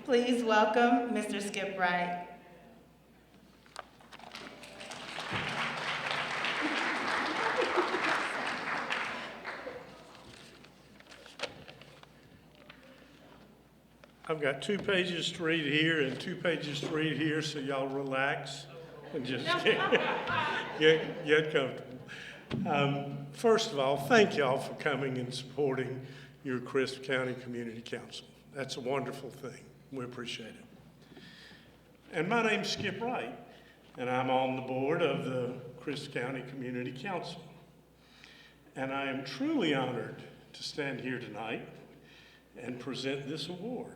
Please welcome Mr. Skip Wright. I've got 2 pages to read here and 2 pages to read here, so y'all relax and just get comfortable. First of all, thank y'all for coming and supporting your Crisp County Community Council. That's a wonderful thing. We appreciate it. And my name's Skip Wright, and I'm on the board of the Crisp County Community Council. And I am truly honored to stand here tonight and present this award.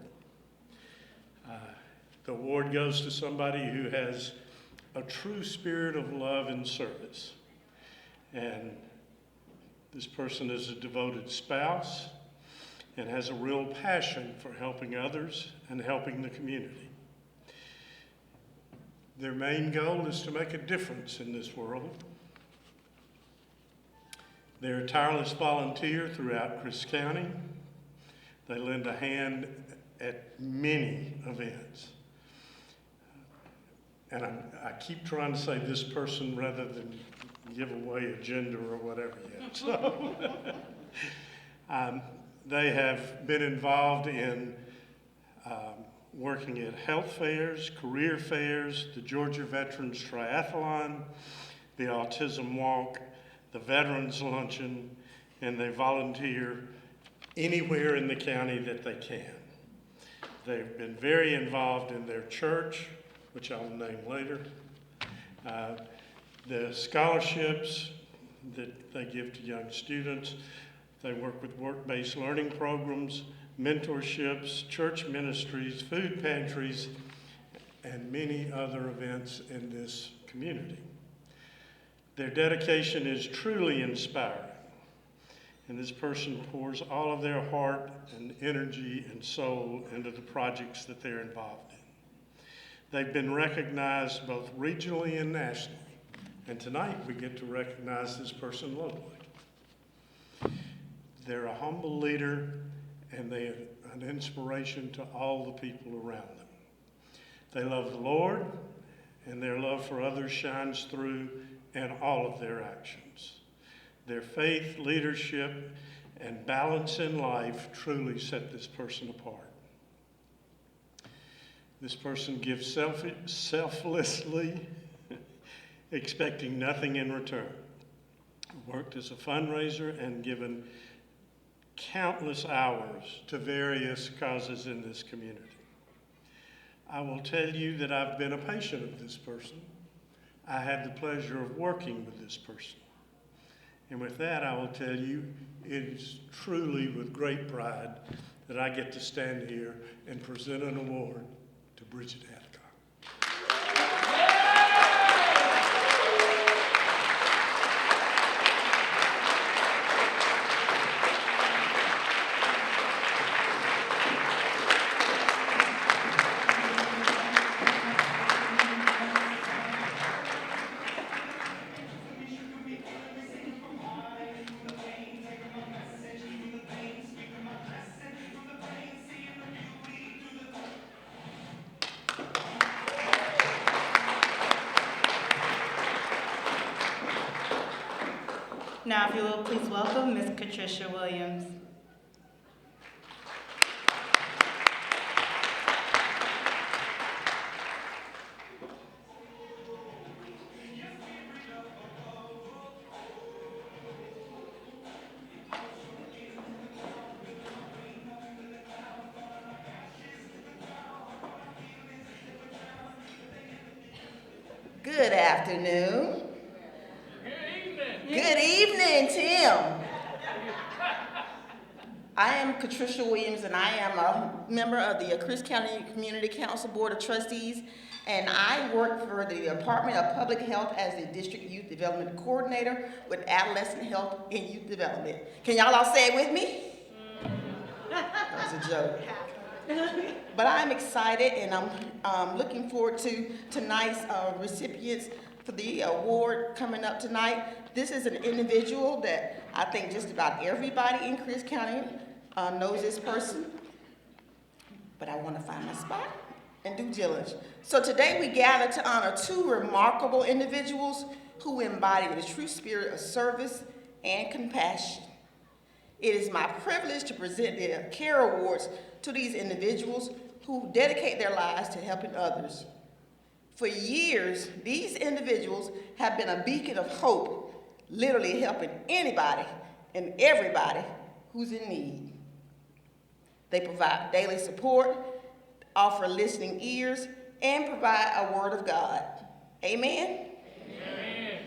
The award goes to somebody who has a true spirit of love and service. And this person is a devoted spouse and has a real passion for helping others and helping the community. Their main goal is to make a difference in this world. They're a tireless volunteer throughout Chris County. They lend a hand at many events. And I keep trying to say this person rather than give away a gender or whatever yet. So they have been involved in working at health fairs, career fairs, the Georgia Veterans Triathlon, the Autism Walk, the Veterans Luncheon, and they volunteer anywhere in the county that they can. They've been very involved in their church, which I'll name later. The scholarships that they give to young students. They work with work-based learning programs, mentorships, church ministries, food pantries, and many other events in this community. Their dedication is truly inspiring, and this person pours all of their heart and energy and soul into the projects that they're involved in. They've been recognized both regionally and nationally, and tonight we get to recognize this person locally. They're a humble leader, and they're an inspiration to all the people around them. They love the Lord, and their love for others shines through in all of their actions. Their faith, leadership, and balance in life truly set this person apart. This person gives selflessly, expecting nothing in return. Worked as a fundraiser and given countless hours to various causes in this community. I will tell you that I've been a patient of this person. I had the pleasure of working with this person. And with that, I will tell you, it is truly with great pride that I get to stand here and present an award to Bridget Adcock. Now, if you will, please welcome Ms. Patricia Williams. Good afternoon. Good evening, Tim. I am Patricia Williams, and I am a member of the Chris County Community Council Board of Trustees, and I work for the Department of Public Health as the District Youth Development Coordinator with Adolescent Health and Youth Development. Can y'all all say it with me? That was a joke. But I'm excited, and I'm looking forward to tonight's recipients for the award coming up tonight. This is an individual that I think just about everybody in Chris County knows this person, but I want to find my spot and due diligence. So today we gather to honor two remarkable individuals who embody the true spirit of service and compassion. It is my privilege to present the CARE Awards to these individuals who dedicate their lives to helping others. For years, these individuals have been a beacon of hope, literally helping anybody and everybody who's in need. They provide daily support, offer listening ears, and provide a word of God. Amen? Amen.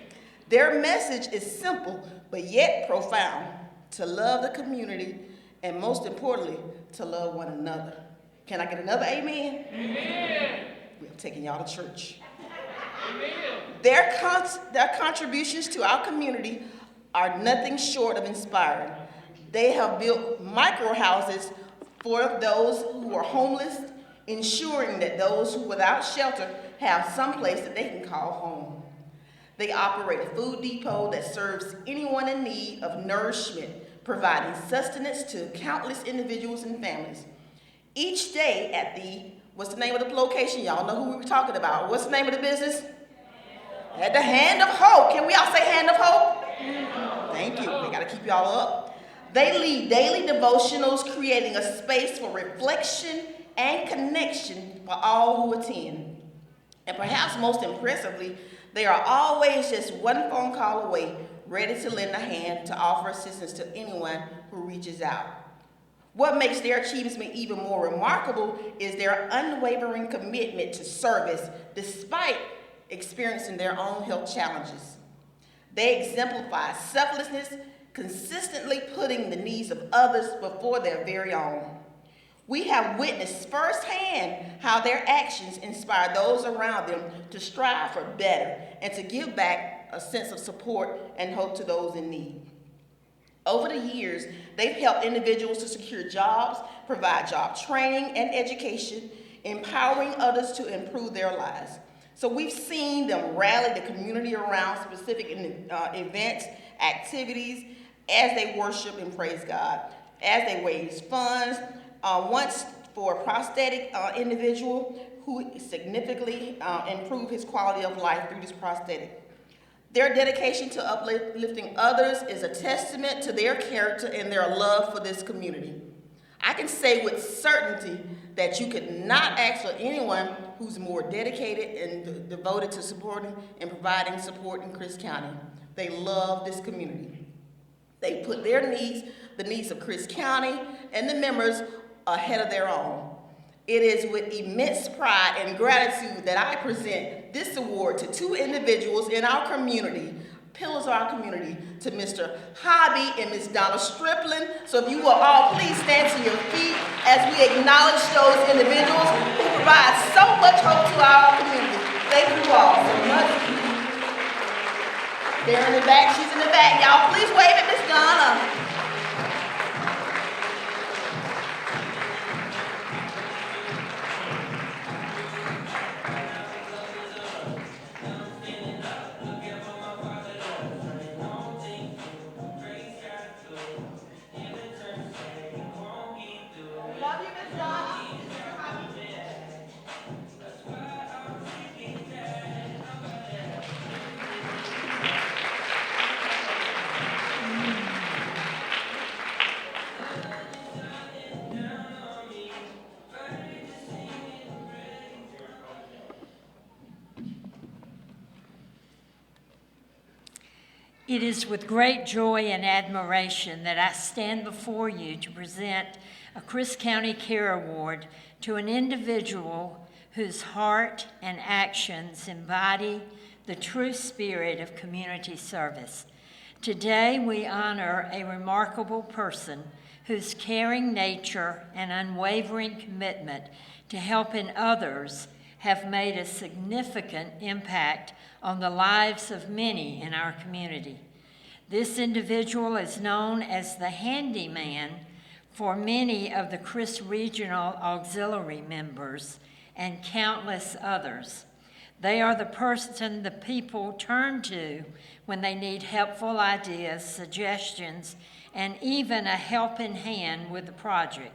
Their message is simple, but yet profound: to love the community, and most importantly, to love one another. Can I get another amen? Amen. We're taking y'all to church. Amen. Their contributions to our community are nothing short of inspiring. They have built micro houses for those who are homeless, ensuring that those who are without shelter have some place that they can call home. They operate a food depot that serves anyone in need of nourishment, providing sustenance to countless individuals and families. Each day at the, what's the name of the location? Y'all know who we were talking about. What's the name of the business? At the Hand of Hope. Can we all say Hand of Hope? Thank you. We got to keep y'all up. They lead daily devotionals, creating a space for reflection and connection for all who attend. And perhaps most impressively, they are always just one phone call away, ready to lend a hand to offer assistance to anyone who reaches out. What makes their achievements even more remarkable is their unwavering commitment to service despite experiencing their own health challenges. They exemplify selflessness, consistently putting the needs of others before their very own. We have witnessed firsthand how their actions inspire those around them to strive for better and to give back a sense of support and hope to those in need. Over the years, they've helped individuals to secure jobs, provide job training and education, empowering others to improve their lives. So we've seen them rally the community around specific events, activities, as they worship and praise God, as they raise funds, once for a prosthetic individual who significantly improved his quality of life through this prosthetic. Their dedication to uplifting others is a testament to their character and their love for this community. I can say with certainty that you could not ask for anyone who's more dedicated and devoted to supporting and providing support in Chris County. They love this community. They put their needs, the needs of Chris County and the members ahead of their own. It is with immense pride and gratitude that I present this award to two individuals in our community, pillars of our community, to Mr. Hobby and Ms. Donna Striplin. So if you will all please stand to your feet as we acknowledge those individuals who provide so much hope to our community. Thank you all so much. They're in the back, she's in the back. Y'all please wave at Ms. Donna. It is with great joy and admiration that I stand before you to present a Chris County Care Award to an individual whose heart and actions embody the true spirit of community service. Today, we honor a remarkable person whose caring nature and unwavering commitment to helping others have made a significant impact on the lives of many in our community. This individual is known as the handyman for many of the Chris Regional Auxiliary members and countless others. They are the person the people turn to when they need helpful ideas, suggestions, and even a helping hand with the project.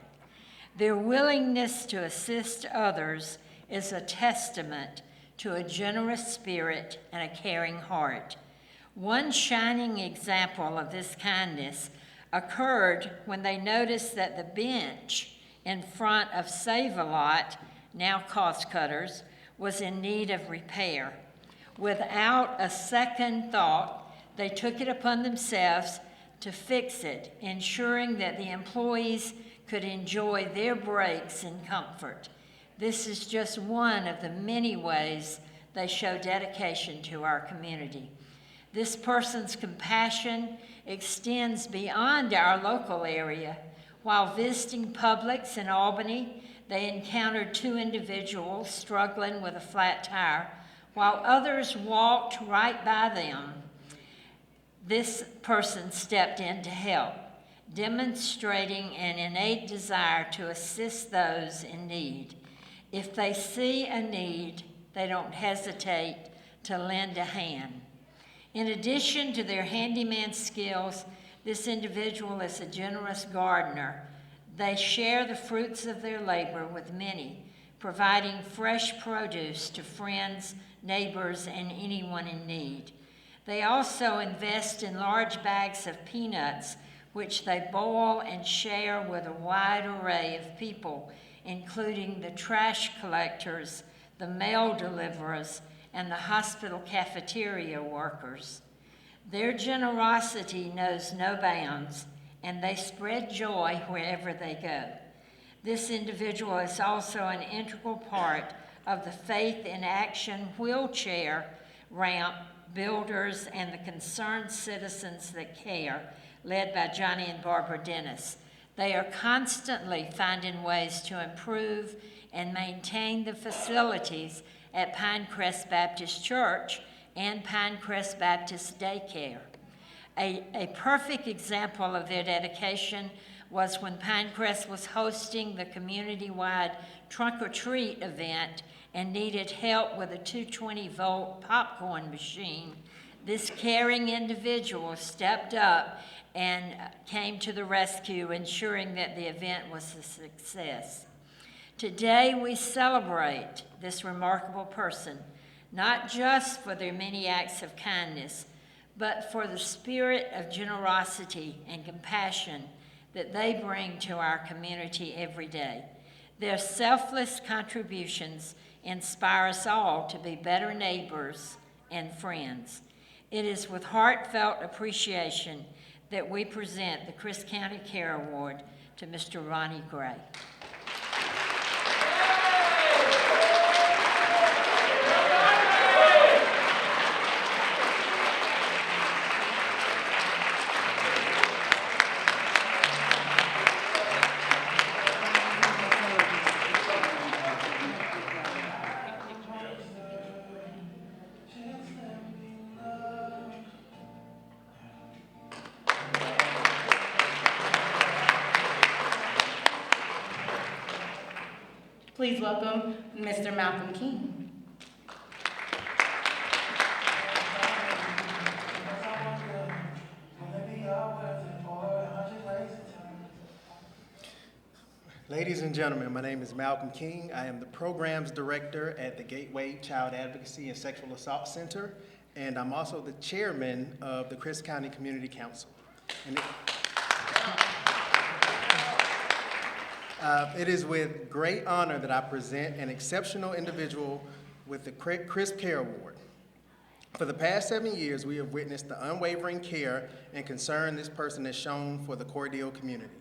Their willingness to assist others is a testament to a generous spirit and a caring heart. One shining example of this kindness occurred when they noticed that the bench in front of Save-A-Lot, now Cost Cutters, was in need of repair. Without a second thought, they took it upon themselves to fix it, ensuring that the employees could enjoy their breaks in comfort. This is just one of the many ways they show dedication to our community. This person's compassion extends beyond our local area. While visiting Publix in Albany, they encountered two individuals struggling with a flat tire, while others walked right by them. This person stepped in to help, demonstrating an innate desire to assist those in need. If they see a need, they don't hesitate to lend a hand. In addition to their handyman skills, this individual is a generous gardener. They share the fruits of their labor with many, providing fresh produce to friends, neighbors, and anyone in need. They also invest in large bags of peanuts, which they boil and share with a wide array of people, including the trash collectors, the mail deliverers, and the hospital cafeteria workers. Their generosity knows no bounds, and they spread joy wherever they go. This individual is also an integral part of the Faith in Action wheelchair ramp builders and the Concerned Citizens That Care, led by Johnny and Barbara Dennis. They are constantly finding ways to improve and maintain the facilities at Pinecrest Baptist Church and Pinecrest Baptist Daycare. A perfect example of their dedication was when Pinecrest was hosting the community-wide trunk or treat event and needed help with a 220-volt popcorn machine. This caring individual stepped up and came to the rescue, ensuring that the event was a success. Today, we celebrate this remarkable person, not just for their many acts of kindness, but for the spirit of generosity and compassion that they bring to our community every day. Their selfless contributions inspire us all to be better neighbors and friends. It is with heartfelt appreciation that we present the Crisp County Care Award to Mr. Ronnie Gray. Please welcome Mr. Malcolm King. Ladies and gentlemen, my name is Malcolm King. I am the Programs Director at the Gateway Child Advocacy and Sexual Assault Center, and I'm also the Chairman of the Crisp County Community Council. And it is with great honor that I present an exceptional individual with the Crisp Care Award. For the past 7 years, we have witnessed the unwavering care and concern this person has shown for the Cordele community.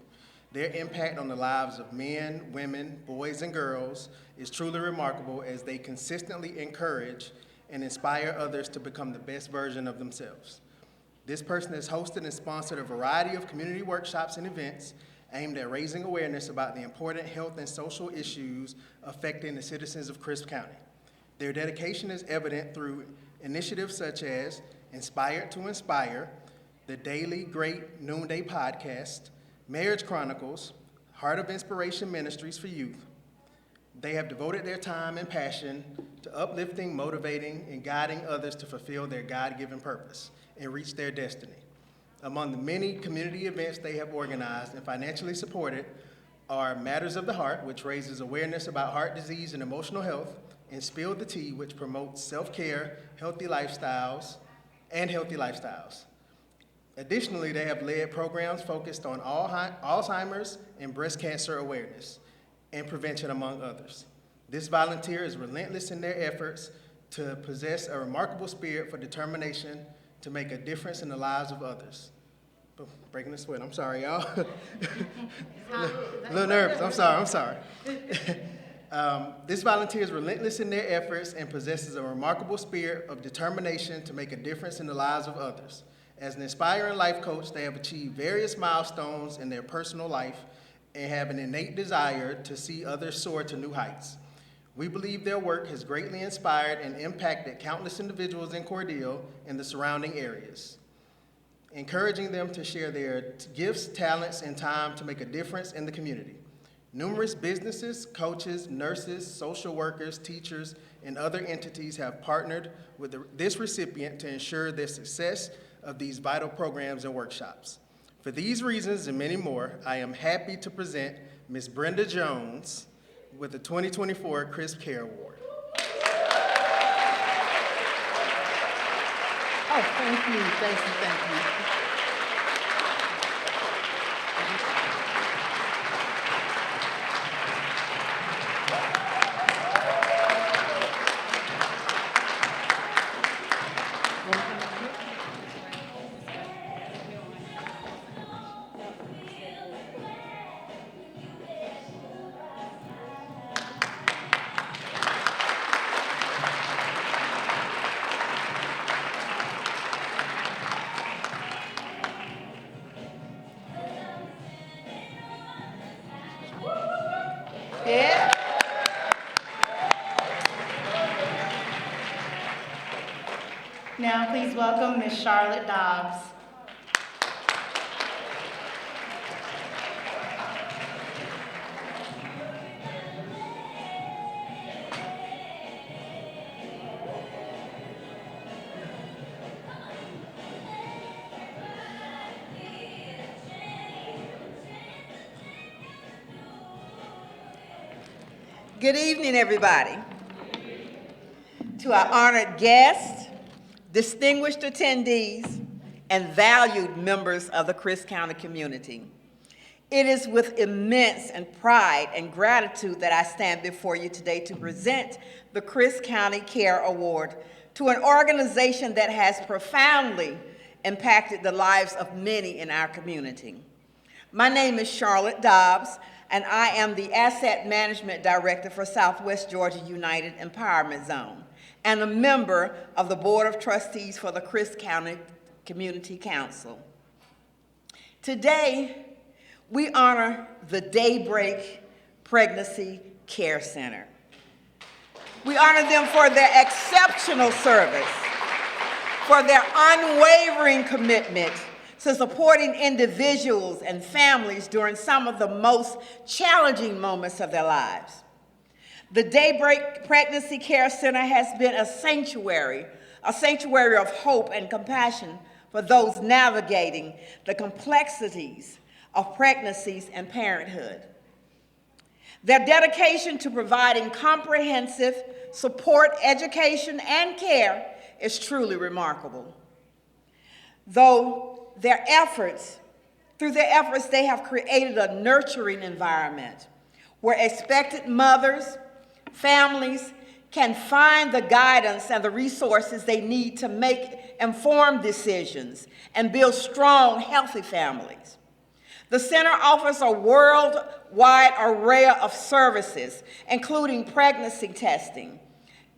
Their impact on the lives of men, women, boys, and girls is truly remarkable as they consistently encourage and inspire others to become the best version of themselves. This person has hosted and sponsored a variety of community workshops and events aimed at raising awareness about the important health and social issues affecting the citizens of Crisp County. Their dedication is evident through initiatives such as Inspired to Inspire, the Daily Great Noonday Podcast, Marriage Chronicles, Heart of Inspiration Ministries for Youth. They have devoted their time and passion to uplifting, motivating, and guiding others to fulfill their God-given purpose and reach their destiny. Among the many community events they have organized and financially supported are Matters of the Heart, which raises awareness about heart disease and emotional health, and Spill the Tea, which promotes self-care, healthy lifestyles. Additionally, they have led programs focused on Alzheimer's and breast cancer awareness and prevention, among others. This volunteer is relentless in their efforts to possess a remarkable spirit for determination to make a difference in the lives of others. Oh, breaking a sweat, I'm sorry, y'all. A little nervous, I'm sorry. This volunteer is relentless in their efforts and possesses a remarkable spirit of determination to make a difference in the lives of others. As an inspiring life coach, they have achieved various milestones in their personal life and have an innate desire to see others soar to new heights. We believe their work has greatly inspired and impacted countless individuals in Cordele and the surrounding areas, encouraging them to share their gifts, talents, and time to make a difference in the community. Numerous businesses, coaches, nurses, social workers, teachers, and other entities have partnered with this recipient to ensure the success of these vital programs and workshops. For these reasons and many more, I am happy to present Ms. Brenda Jones with the 2024 Crisp Care Award. Oh, thank you. Yeah. Now please welcome Ms. Charlotte Dobbs. Good evening, everybody. To our honored guests, distinguished attendees, and valued members of the Crisp County community. It is with immense and pride and gratitude that I stand before you today to present the Chris County Care Award to an organization that has profoundly impacted the lives of many in our community. My name is Charlotte Dobbs, and I am the Asset Management Director for Southwest Georgia United Empowerment Zone and a member of the Board of Trustees for the Chris County Community Council. Today, we honor the Daybreak Pregnancy Care Center. We honor them for their exceptional service, for their unwavering commitment to supporting individuals and families during some of the most challenging moments of their lives. The Daybreak Pregnancy Care Center has been a sanctuary of hope and compassion for those navigating the complexities of pregnancies and parenthood. Their dedication to providing comprehensive support, education, and care is truly remarkable. Through their efforts, they have created a nurturing environment where expectant mothers, families can find the guidance and the resources they need to make informed decisions and build strong, healthy families. The center offers a worldwide array of services, including pregnancy testing,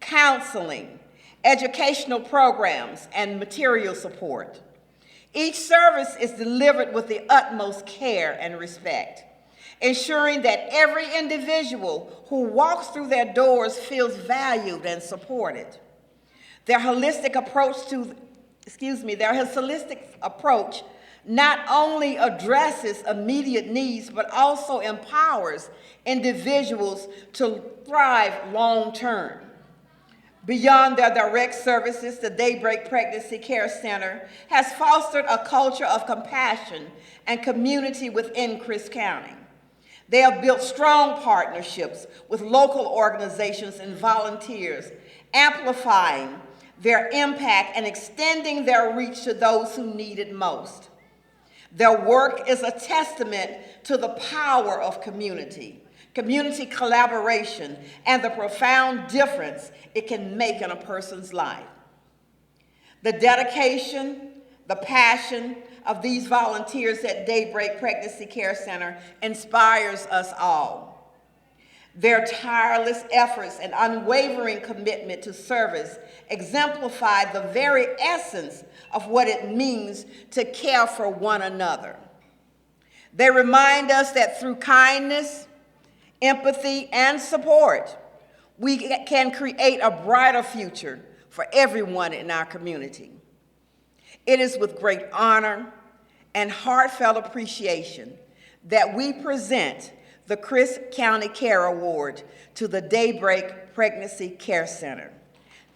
counseling, educational programs, and material support. Each service is delivered with the utmost care and respect, ensuring that every individual who walks through their doors feels valued and supported. Their holistic approach not only addresses immediate needs, but also empowers individuals to thrive long-term. Beyond their direct services, the Daybreak Pregnancy Care Center has fostered a culture of compassion and community within Chris County. They have built strong partnerships with local organizations and volunteers, amplifying their impact and extending their reach to those who need it most. Their work is a testament to the power of community collaboration, and the profound difference it can make in a person's life. The dedication, the passion of these volunteers at Daybreak Pregnancy Care Center inspires us all. Their tireless efforts and unwavering commitment to service exemplify the very essence of what it means to care for one another. They remind us that through kindness, empathy, and support, we can create a brighter future for everyone in our community. It is with great honor and heartfelt appreciation that we present the Chris County Care Award to the Daybreak Pregnancy Care Center.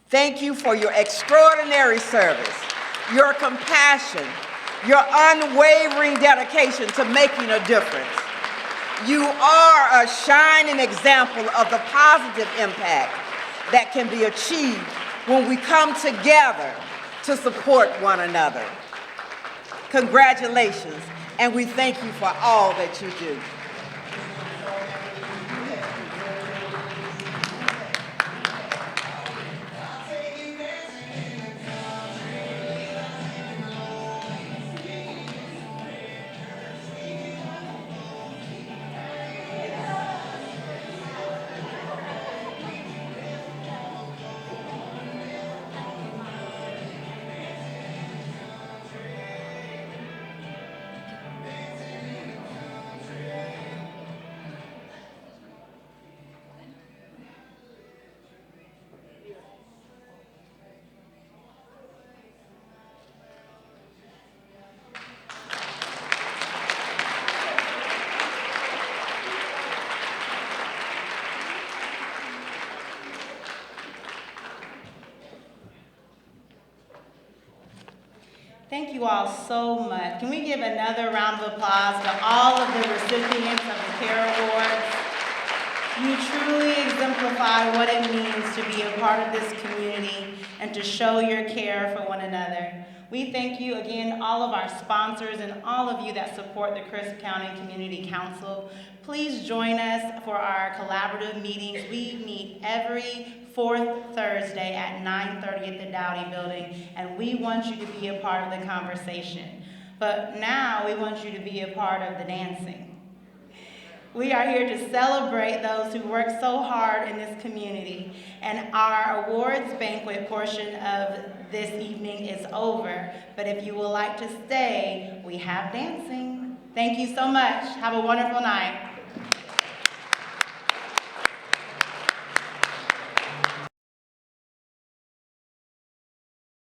Thank you for your extraordinary service, your compassion, your unwavering dedication to making a difference. You are a shining example of the positive impact that can be achieved when we come together to support one another. Congratulations, and we thank you for all that you do. Thank you all so much. Can we give another round of applause to all of the recipients of the CARE Awards? You truly exemplify what it means to be a part of this community and to show your care for one another. We thank you again, all of our sponsors and all of you that support the Crisp County Community Council. Please join us for our collaborative meetings. We meet every fourth Thursday at 9:30 at the Dowdy Building, and we want you to be a part of the conversation. But now we want you to be a part of the dancing. We are here to celebrate those who work so hard in this community. And our awards banquet portion of this evening is over. But if you would like to stay, we have dancing. Thank you so much. Have a wonderful night.